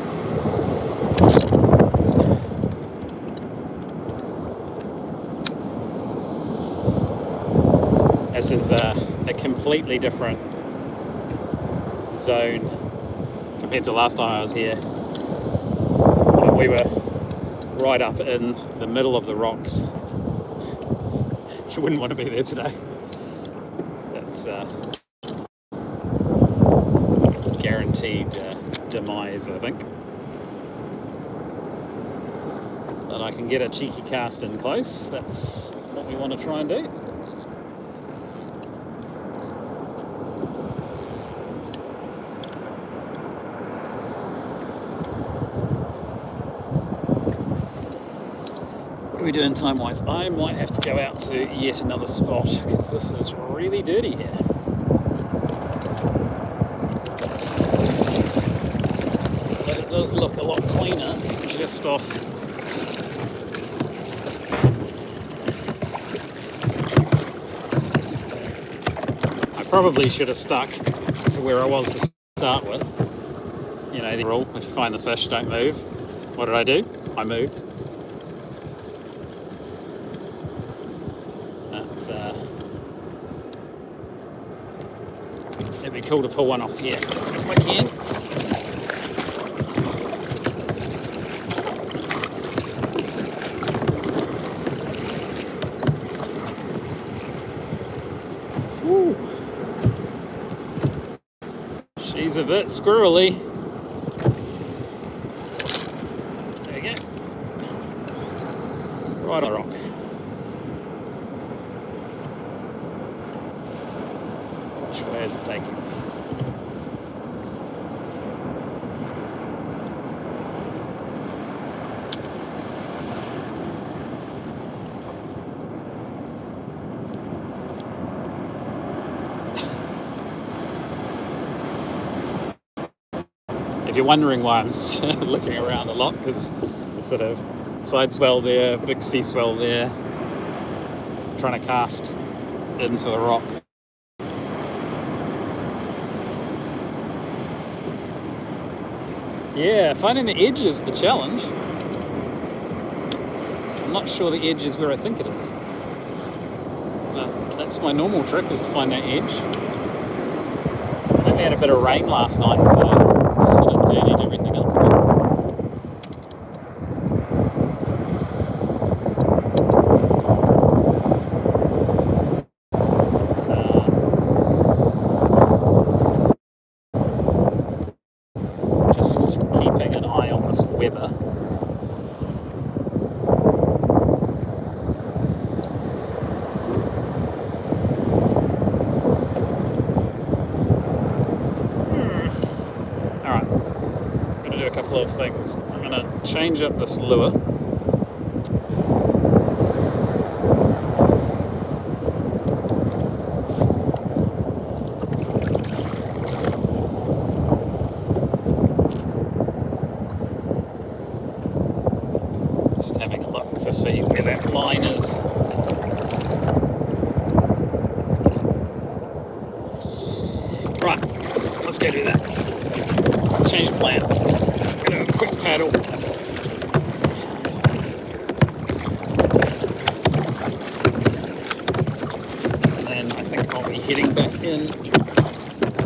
This is a completely different zone compared to last time I was here. We were right up in the middle of the rocks. You wouldn't want to be there today. That's guaranteed demise, I think. But I can get a cheeky cast in close. That's what we want to try and do. What are we doing time-wise? I might have to go out to yet another spot because this is really dirty here. But it does look a lot cleaner just off. I probably should have stuck to where I was to start with. You know, the rule, if you find the fish, don't move. What did I do? I moved. It'd be cool to pull one off here if I can. Whew. She's a bit squirrely. There you go. Right on the rock. Where is it taking me? If you're wondering why I'm looking around a lot, because there's sort of side swell there, big sea swell there, trying to cast into a rock. Yeah, finding the edge is the challenge. I'm not sure the edge is where I think it is. But that's my normal trick, is to find that edge. I think we had a bit of rain last night, so it's sort of dirtied everything up. Just keeping an eye on this weather. Alright, I'm going to do a couple of things. I'm going to change up this lure. to see where that line is. Right, let's go do that. Change the plan. Gonna do a quick paddle. And then I think I'll be heading back in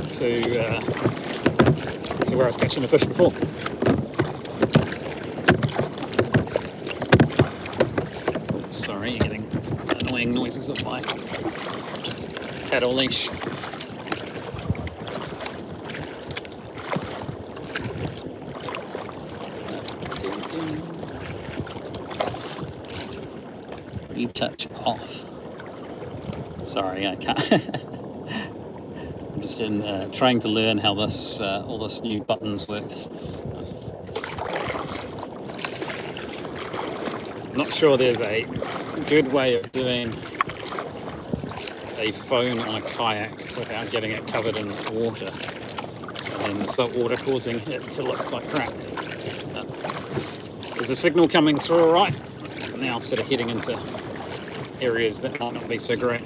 to where I was catching the fish before. Sorry, you're getting annoying noises off my paddle leash. Retouch off. Sorry, I can't. I'm just trying to learn how this all this new buttons work. I'm not sure there's a good way of doing a phone on a kayak without getting it covered in water and then the salt water causing it to look like crap. Is the signal coming through all right? I'm now sort of heading into areas that might not be so great.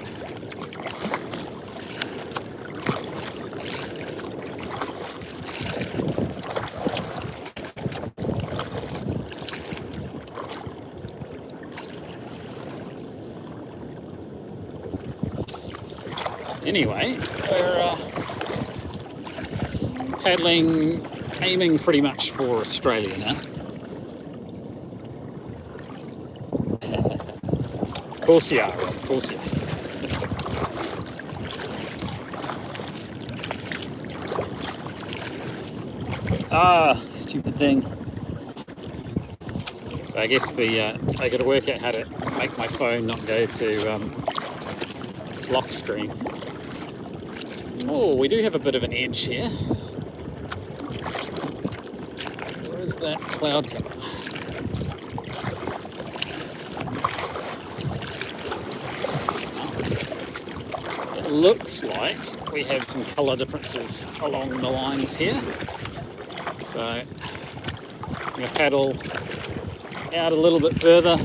Anyway, we're paddling, aiming pretty much for Australia now. Of course you are, Rob, of course you are. Ah, stupid thing. So I guess I got to work out how to make my phone not go to lock screen. Oh, we do have a bit of an edge here. Where is that cloud cover? It looks like we have some colour differences along the lines here. So I'm going to paddle out a little bit further,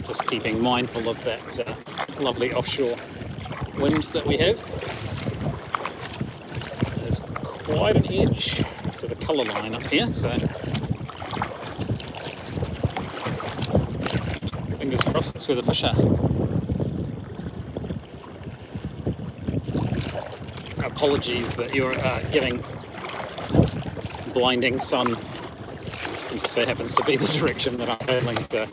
just keeping mindful of that lovely offshore wind that we have. There's quite an edge to the colour line up here, so fingers crossed that's where the fish are. Apologies that you're getting blinding sun. It just so happens to be the direction that I'm paddling, so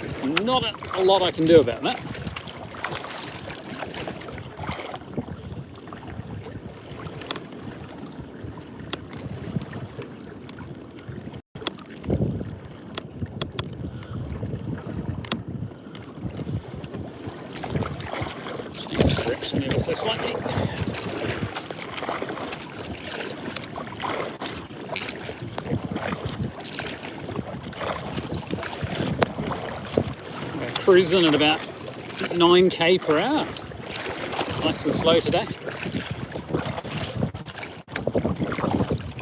there's not a lot I can do about that. Direction ever so slightly. Cruising at about 9k per hour. Nice and slow today.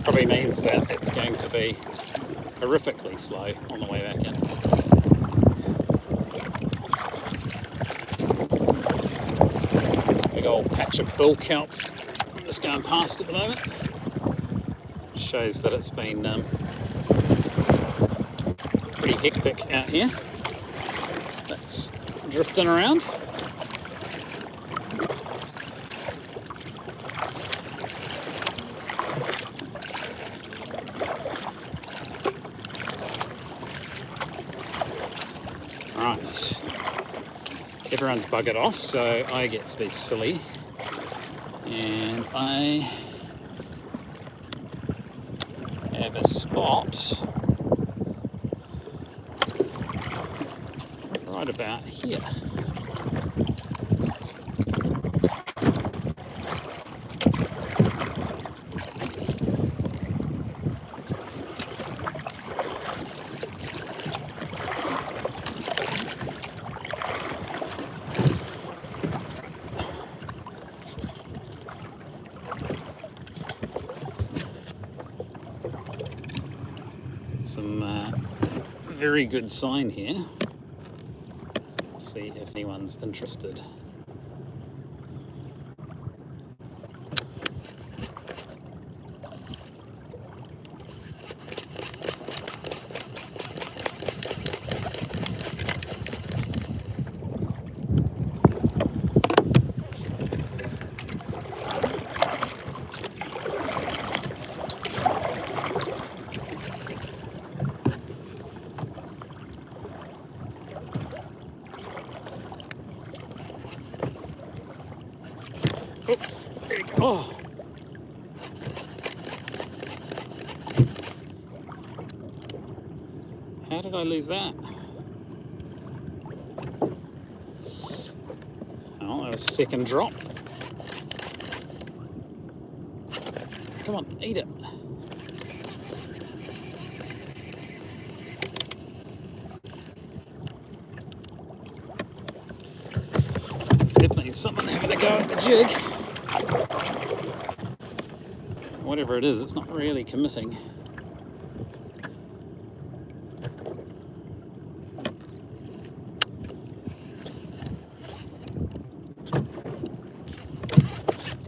Probably means that it's going to be horrifically slow on the way back in. Big old patch of bull kelp I'm just going past at the moment. Shows that it's been pretty hectic out here. That's drifting around. Right, everyone's buggered off, so I get to be silly, and I have a spot right about here. Some very good sign here. Let's see if anyone's interested. Oh, there you go. Oh. How did I lose that? Oh, that was a second drop. Come on, eat it. There's definitely something having a go at the jig. Whatever it is, it's not really committing.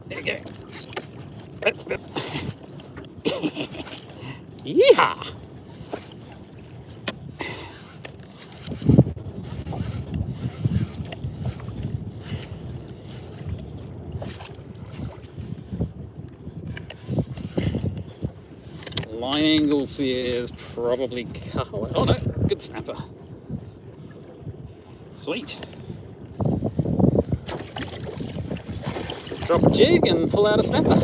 There you go. That's good. Yeah. Line angles here is probably color. Oh no, good snapper. Sweet. Drop a jig and pull out a snapper.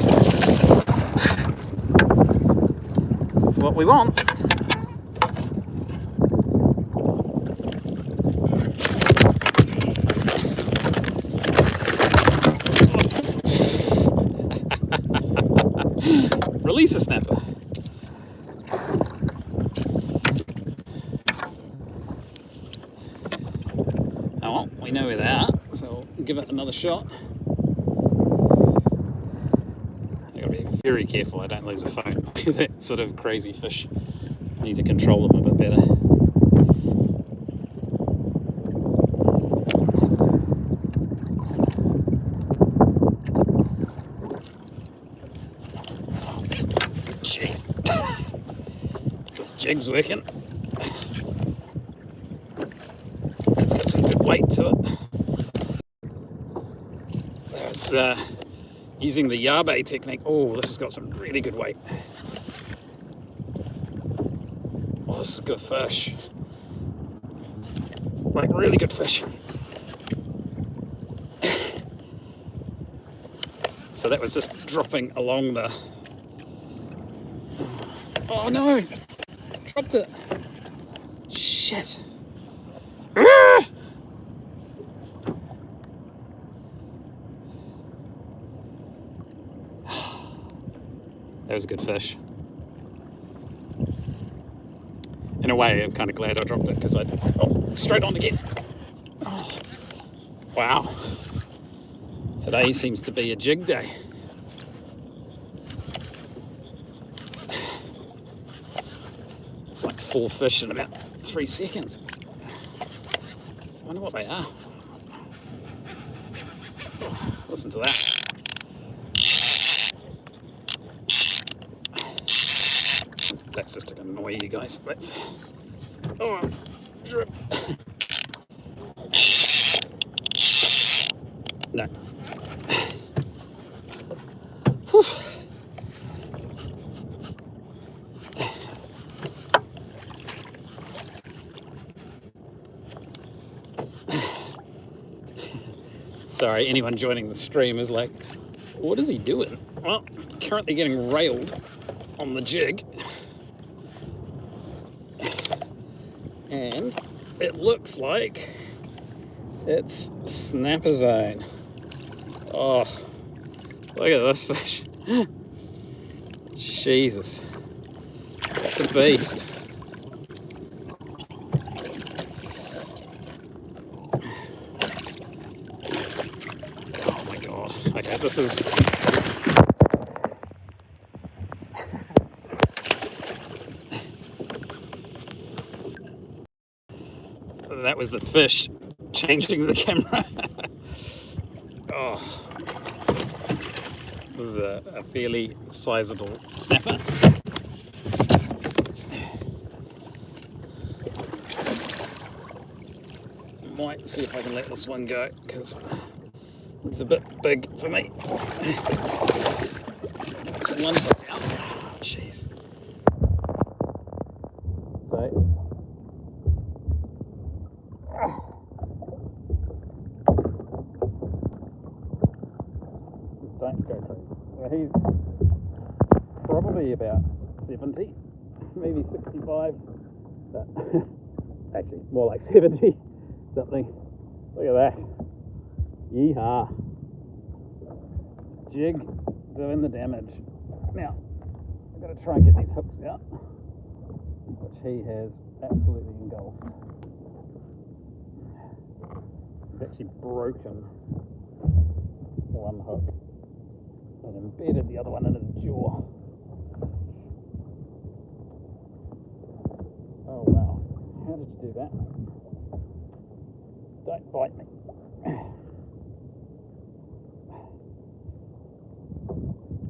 That's what we want. Release a snapper. Oh well, we know where they are, so we'll give it another shot. I've got to be very careful I don't lose a phone. That sort of crazy fish. I need to control them a bit better. Jeez. This jig's working. It's got some good weight to it. There's using the yabe technique. Oh, this has got some really good weight. Oh, this is a good fish. Like, really good fish. So that was just dropping along the... Oh no! Dropped it! Shit! Ah! That was a good fish. In a way, I'm kind of glad I dropped it because oh, straight on again. Oh, wow. Today seems to be a jig day. It's like 4 fish in about 3 seconds. I wonder what they are. Oh, listen to that. That's just to annoy you guys. Let's. Oh, drip. No. Whew. Sorry, anyone joining the stream is like, what is he doing? Well, currently getting railed on the jig. And it looks like it's snapper zone. Oh, look at this fish. Jesus, that's a beast. Oh my God. Okay, this is was the fish changing the camera. Oh, this is a fairly sizable snapper. Might see if I can let this one go because it's a bit big for me. That's one hook out. Jeez. So, don't go crazy. So he's probably about 70, maybe 65, but actually more like 70 something. Look at that. Yeehaw. Jig doing the damage. Now, I've got to try and get these hooks out, which he has absolutely engulfed. He's actually broken one hook and embedded the other one in his jaw. Oh wow, how did you do that? Don't bite me.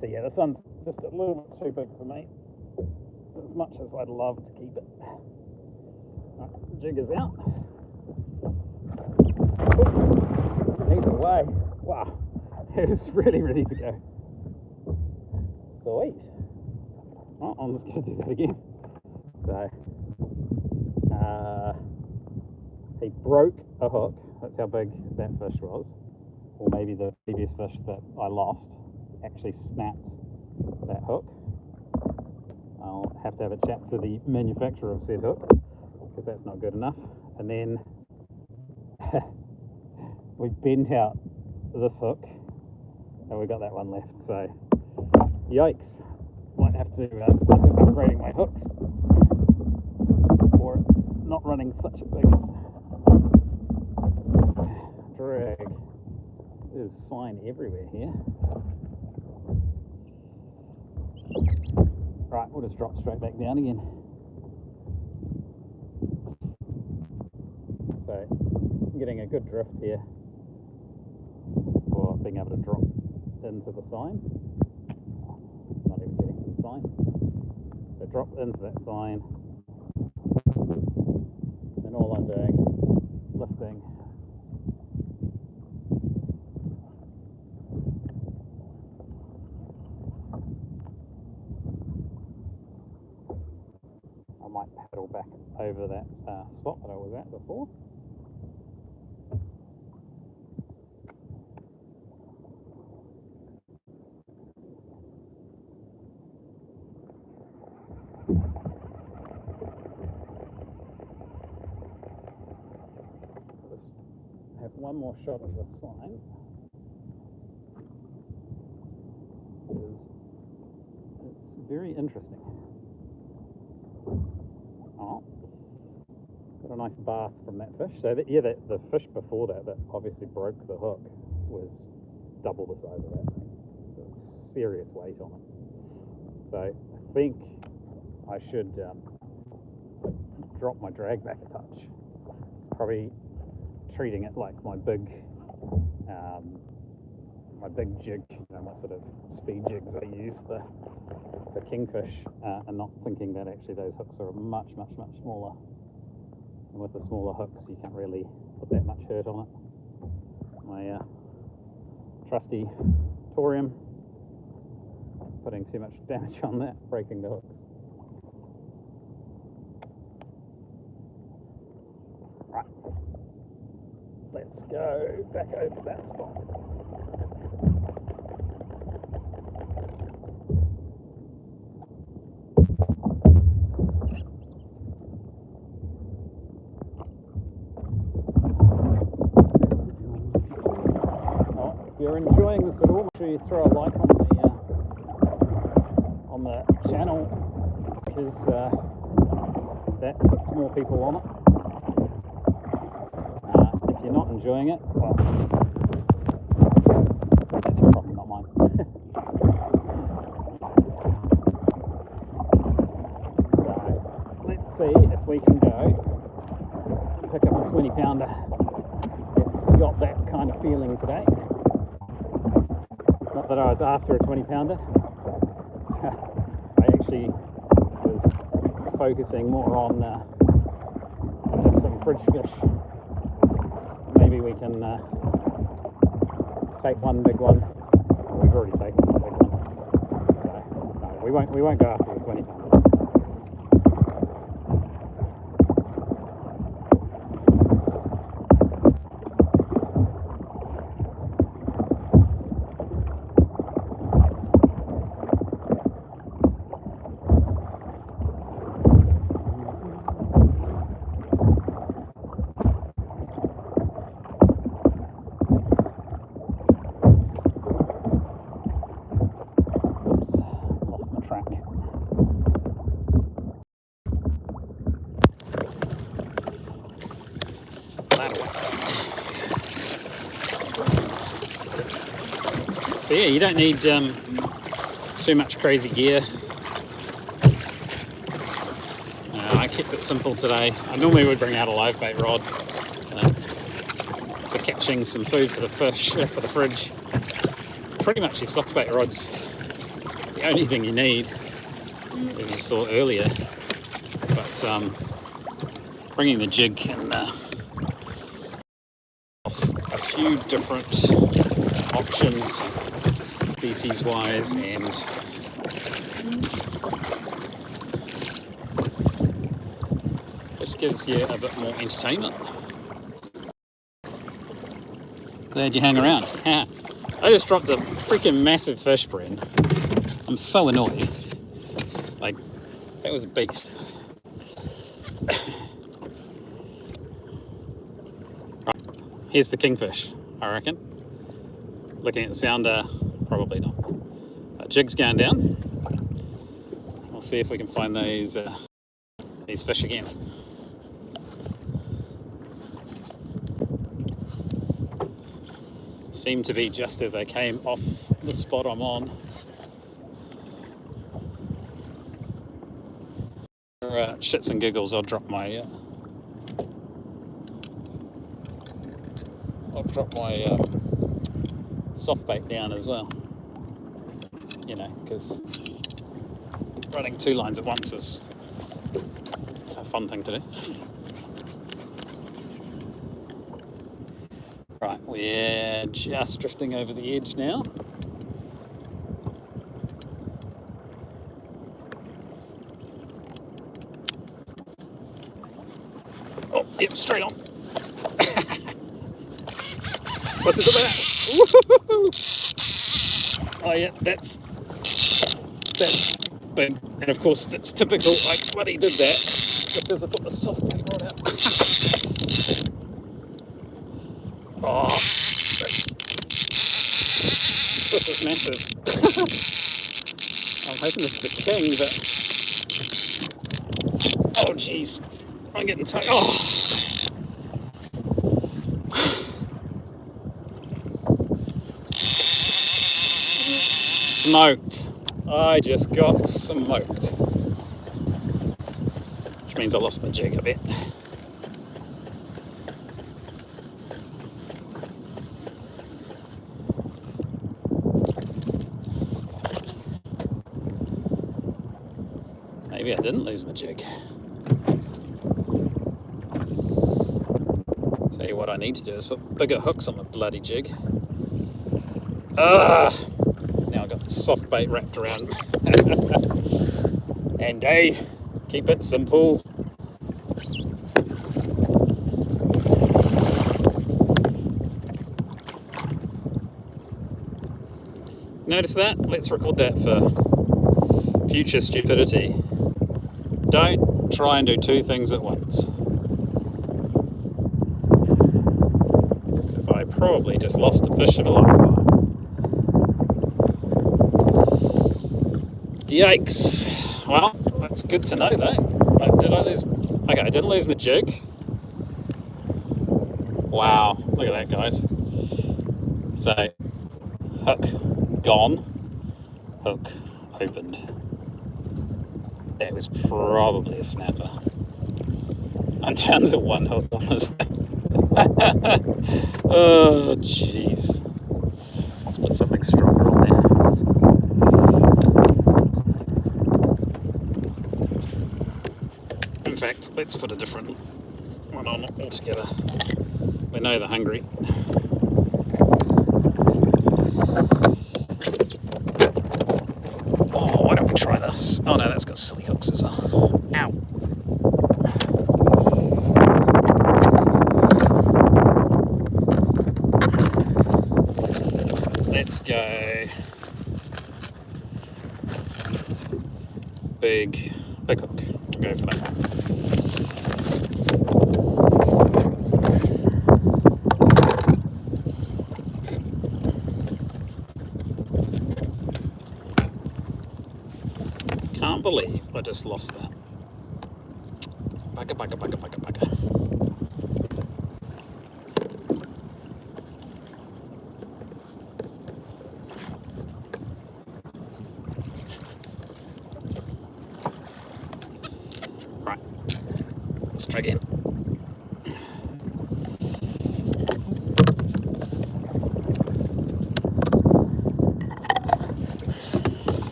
So yeah, this one's just a little bit too big for me, as much as I'd love to keep it. Right, jig is out. He's away. Wow, it's really ready to go. Sweet. Oh, I'm just going to do that again. So, he broke a hook. That's how big that fish was. Or maybe the previous fish that I lost actually snapped that hook. I'll have to have a chat to the manufacturer of said hook, because that's not good enough. And then we bent out this hook and we got that one left. So yikes, might have to look at upgrading my hooks or not running such a big drag. There's sign everywhere here. Right, we'll just drop straight back down again. So, I'm getting a good drift here for being able to drop into the sign. Not even getting to the sign. So drop into that sign. Then all I'm doing, lifting. I might paddle back over that spot that I was at before. Just have one more shot of the sign. It's very interesting. Oh, got a nice bath from that fish. So that, yeah, the fish before that obviously broke the hook was double the size of that thing. So serious weight on it. So I think I should drop my drag back a touch. Probably treating it like my big jig, my sort of speed jigs I use for kingfish, and not thinking that actually those hooks are much smaller. And with the smaller hooks, you can't really put that much hurt on it. My trusty Torium, putting too much damage on that, breaking the hooks. Right, let's go back over that spot. If you're enjoying this at all, make sure you throw a like on the channel, because that puts more people on it. If you're not enjoying it, well, that's your problem, not mine. So let's see if we can go pick up a 20 pounder. It's got that kind of feeling today. Not that I was after a 20 pounder. I actually was focusing more on just some fridge fish. Maybe we can take one big one. Well, we've already taken one big one. So no, we won't go after the 20 pounders. So yeah, you don't need too much crazy gear. I kept it simple today. I normally would bring out a live bait rod for catching some food for the fish, for the fridge. Pretty much your soft bait rod's the only thing you need, as you saw earlier. But bringing the jig can a few different options species wise, and just gives you a bit more entertainment. Glad you hang around. I just dropped a freaking massive fish, Bren. I'm so annoyed. Like, that was a beast. Right. Here's the kingfish, I reckon. Looking at the sounder, probably not. Jig's going down. We'll see if we can find these fish again. Seem to be just as I came off the spot I'm on. For shits and giggles, I'll drop my soft bait down as well. You know, because running two lines at once is a fun thing to do. Right, we're just drifting over the edge now. Oh, yep, straight on. What's it about? Woohoo! Oh yeah, that's big. And of course, that's typical. I bloody did that just as I put the soft bait rod out. Oh, this is massive. I'm hoping this is the king, but oh jeez, I'm getting tight. Oh. Smoked. I just got smoked. Which means I lost my jig a bit. Maybe I didn't lose my jig. Tell you what I need to do is put bigger hooks on my bloody jig. Now I've got the soft bait wrapped around. And hey, keep it simple. Notice that? Let's record that for future stupidity. Don't try and do two things at once. Because I probably just lost a fish of a lifetime. Yikes. Well, that's good to know though. Did I lose? Okay, I didn't lose my jig. Wow, look at that, guys. So, hook gone, hook opened. That was probably a snapper. 9 tons of one hook on this thing. Oh, jeez. Let's put something stronger on there. In fact, let's put a different one on altogether. We know they're hungry. Oh, why don't we try this? Oh no, that's got silly hooks as well. Ow. Let's go big hook. I'll go for that one. Can't believe I just lost that. Bugger. Right, let's try again.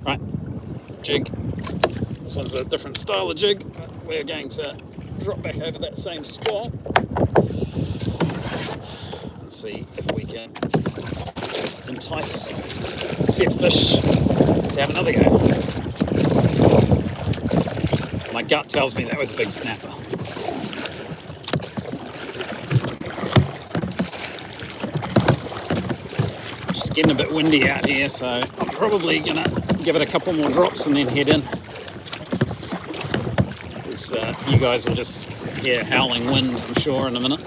Right, jig. This one's a different style of jig. We're going to drop back over that same spot and see if we can entice said fish to have another go. My gut tells me that was a big snapper. Just getting a bit windy out here, so I'm probably gonna give it a couple more drops and then head in. Because you guys will just hear howling wind, I'm sure, in a minute.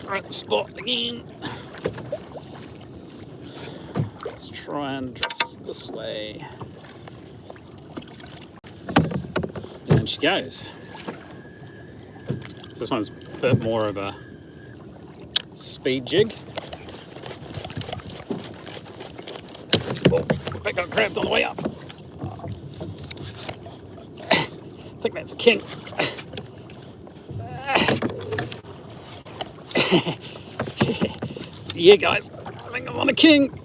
Right spot again. Let's try and drift this way. And she goes. This one's a bit more of a speed jig. Oh, that got grabbed on the way up. I think that's a king. Yeah, guys, I think I'm on a king.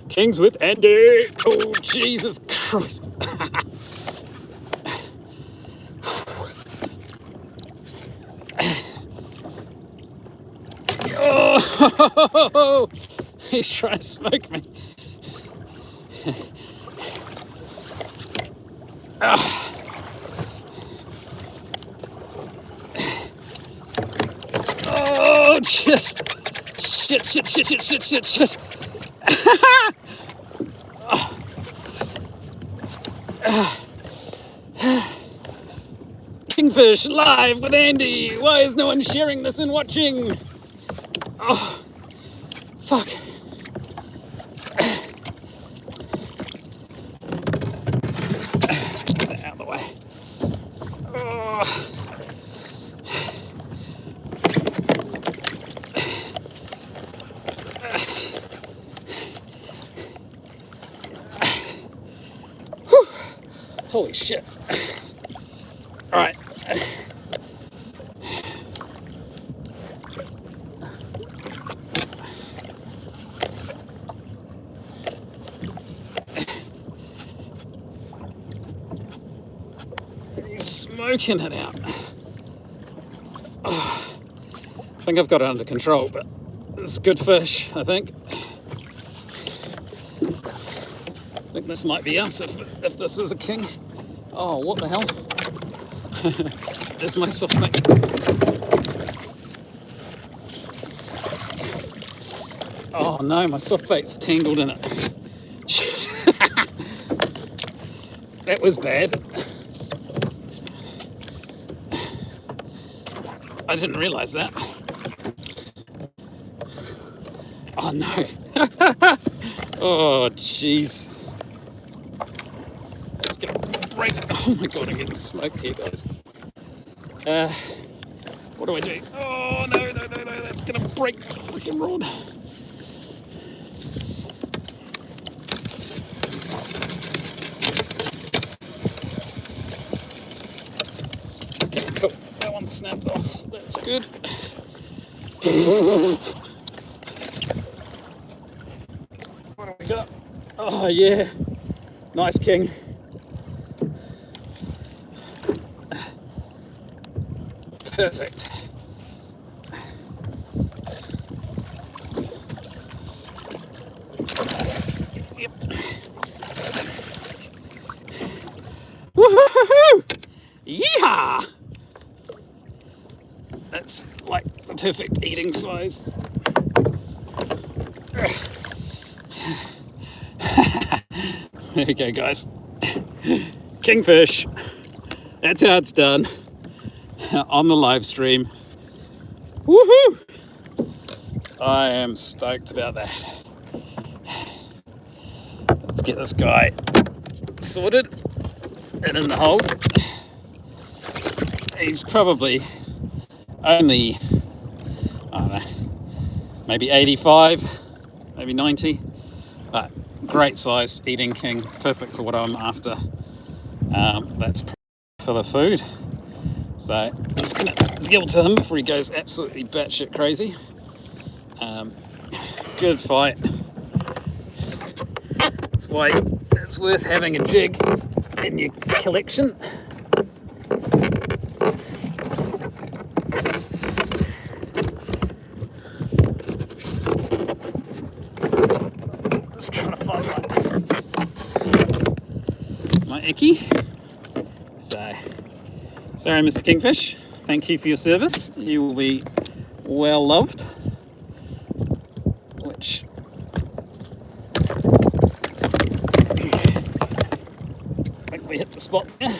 Kings with Andy. Oh, Jesus Christ. Oh, he's trying to smoke me. Oh, shit. Shit. Kingfish live with Andy. Why is no one sharing this and watching? Oh, fuck. Get that out of the way. Oh. Holy shit. All right. He's smoking it out. Oh, I think I've got it under control, but it's good fish, I think. think this might be us if this is a king. Oh, what the hell? There's my soft bait. Oh no, my soft bait's tangled in it. Shit. That was bad. I didn't realise that. Oh no. Oh jeez. It's gonna break. Oh my god, I'm getting smoked here, guys. What do I do? Oh no, that's gonna break the freaking rod. Okay, cool. That one snapped off. That's good. What do we got? Oh yeah. Nice king. Perfect. Yep. Woohoo! Yeehaw! That's like the perfect eating size. There you go, guys. Kingfish. That's how it's done on the live stream. Woohoo! I am stoked about that. Let's get this guy sorted and in the hole. He's probably only, I don't know, maybe 85, maybe 90, but great size eating king, perfect for what I'm after. That's for the food. So I'm just gonna gill to him before he goes absolutely batshit crazy. Good fight. That's why it's worth having a jig in your collection. Just trying to find my icky. So, sorry, Mr. Kingfish. Thank you for your service. You will be well loved. Which I think we hit the spot there.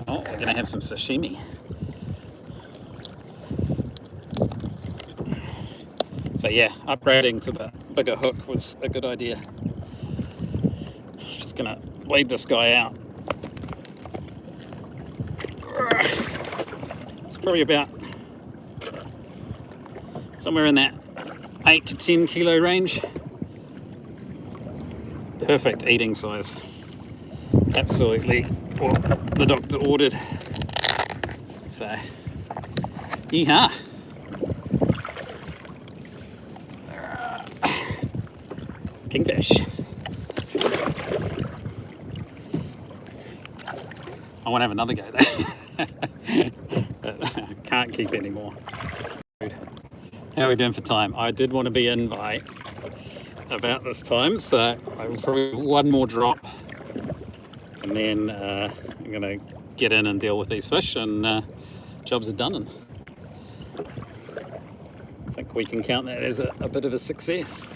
Oh, we're gonna have some sashimi. So yeah, upgrading to the bigger hook was a good idea. Just gonna lead this guy out. It's probably about somewhere in that 8 to 10 kilo range. Perfect eating size. Absolutely what the doctor ordered. So, yeehaw. Kingfish. I want to have another go there. But I can't keep any more. How are we doing for time? I did want to be in by about this time, so I'm probably one more drop, and then I'm going to get in and deal with these fish, and jobs are done. And I think we can count that as a bit of a success.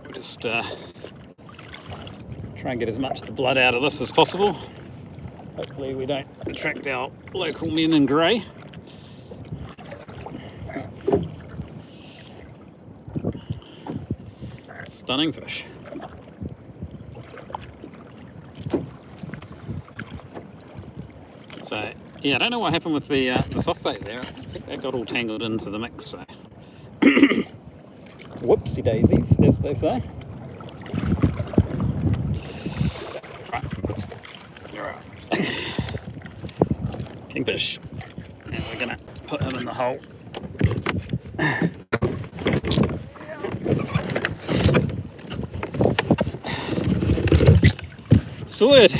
We'll just try and get as much of the blood out of this as possible. Hopefully we don't attract our local men in grey. Stunning fish. So yeah, I don't know what happened with the soft bait there. I think that got all tangled into the mix. So whoopsie daisies, as they say. Right. Kingfish, and we're gonna put him in the hole. Sorted.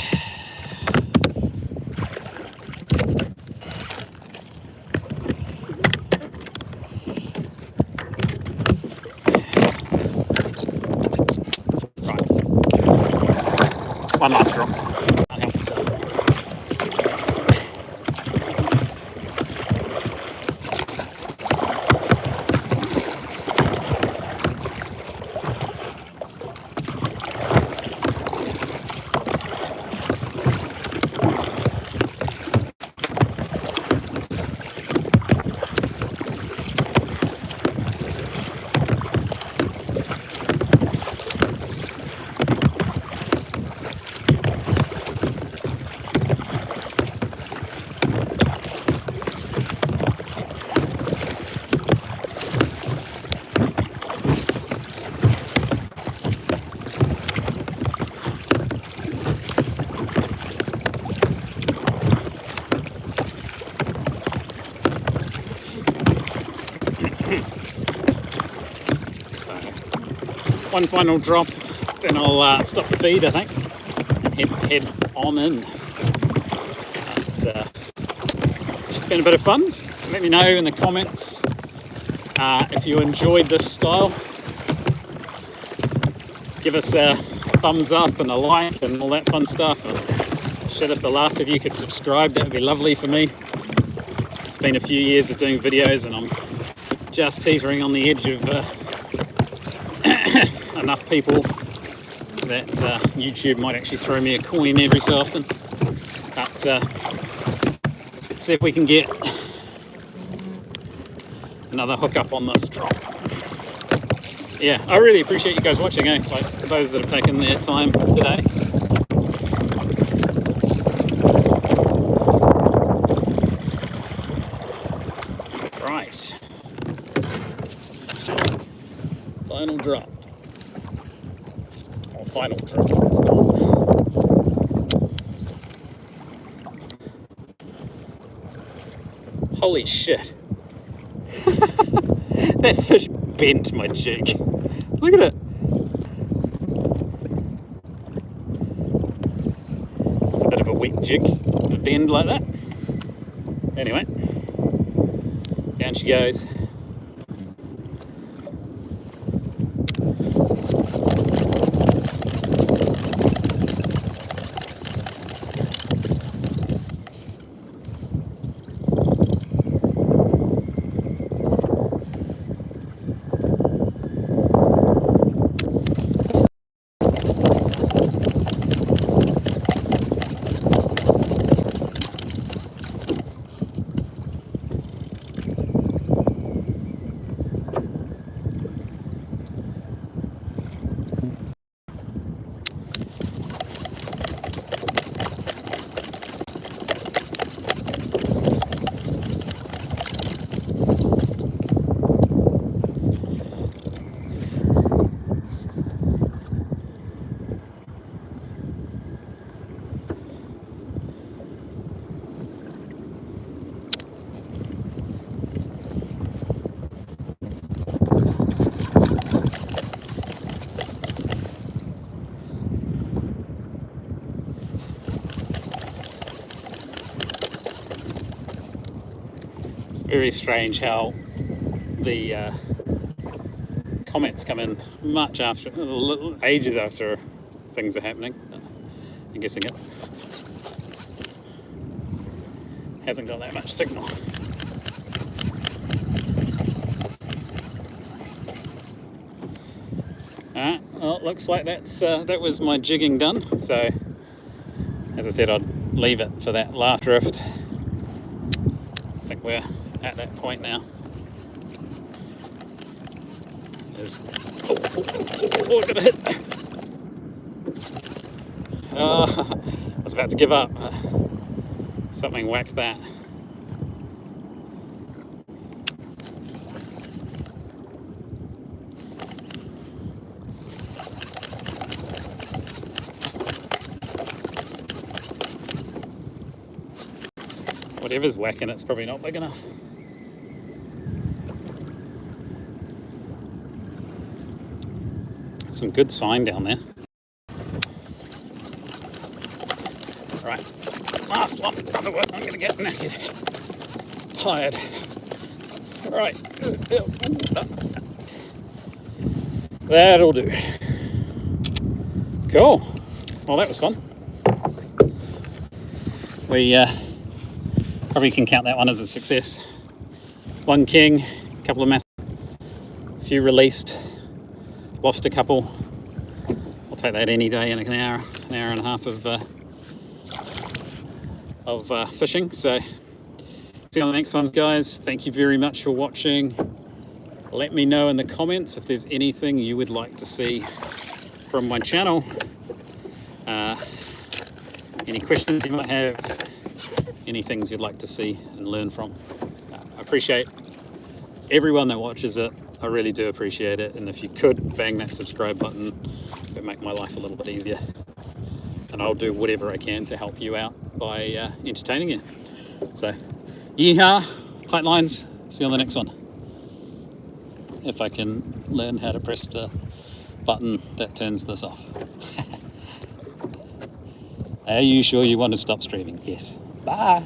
One last drop. Can't help myself. One final drop, then I'll stop the feed, I think, and head on in. It's been a bit of fun. Let me know in the comments if you enjoyed this style. Give us a thumbs up and a like and all that fun stuff. And shit, if the last of you could subscribe, that would be lovely for me. It's been a few years of doing videos and I'm just teetering on the edge of enough people that YouTube might actually throw me a coin every so often. But let's see if we can get another hookup on this drop. Yeah, I really appreciate you guys watching, like those that have taken their time today. Right, final drop. Final drop. It's gone. Holy shit. That fish bent my jig. Look at it. It's a bit of a weak jig to bend like that. Anyway, down she goes. Very strange how the comments come in much after, ages after things are happening. I'm guessing it hasn't got that much signal. Alright, well, it looks like that was my jigging done. So, as I said, I'd leave it for that last drift. I think we're at that point now. Oh, I got a hit. I was about to give up. Something whacked that. Whatever's whacking it's probably not big enough. Some good sign down there. Right, last one. Otherwise I'm gonna get knackered. Tired. Right. That'll do. Cool. Well, that was fun. we probably can count that one as a success. One king, a couple of mass, a few released, lost a couple. I'll take that any day in an hour and a half of fishing. So see you on the next ones, guys. Thank you very much for watching. Let me know in the comments if there's anything you would like to see from my channel. Any questions you might have, any things you'd like to see and learn from. I appreciate everyone that watches it. I really do appreciate it. And if you could bang that subscribe button, it would make my life a little bit easier. And I'll do whatever I can to help you out by entertaining you. So, yeehaw, tight lines. See you on the next one. If I can learn how to press the button that turns this off. Are you sure you want to stop streaming? Yes. Bye.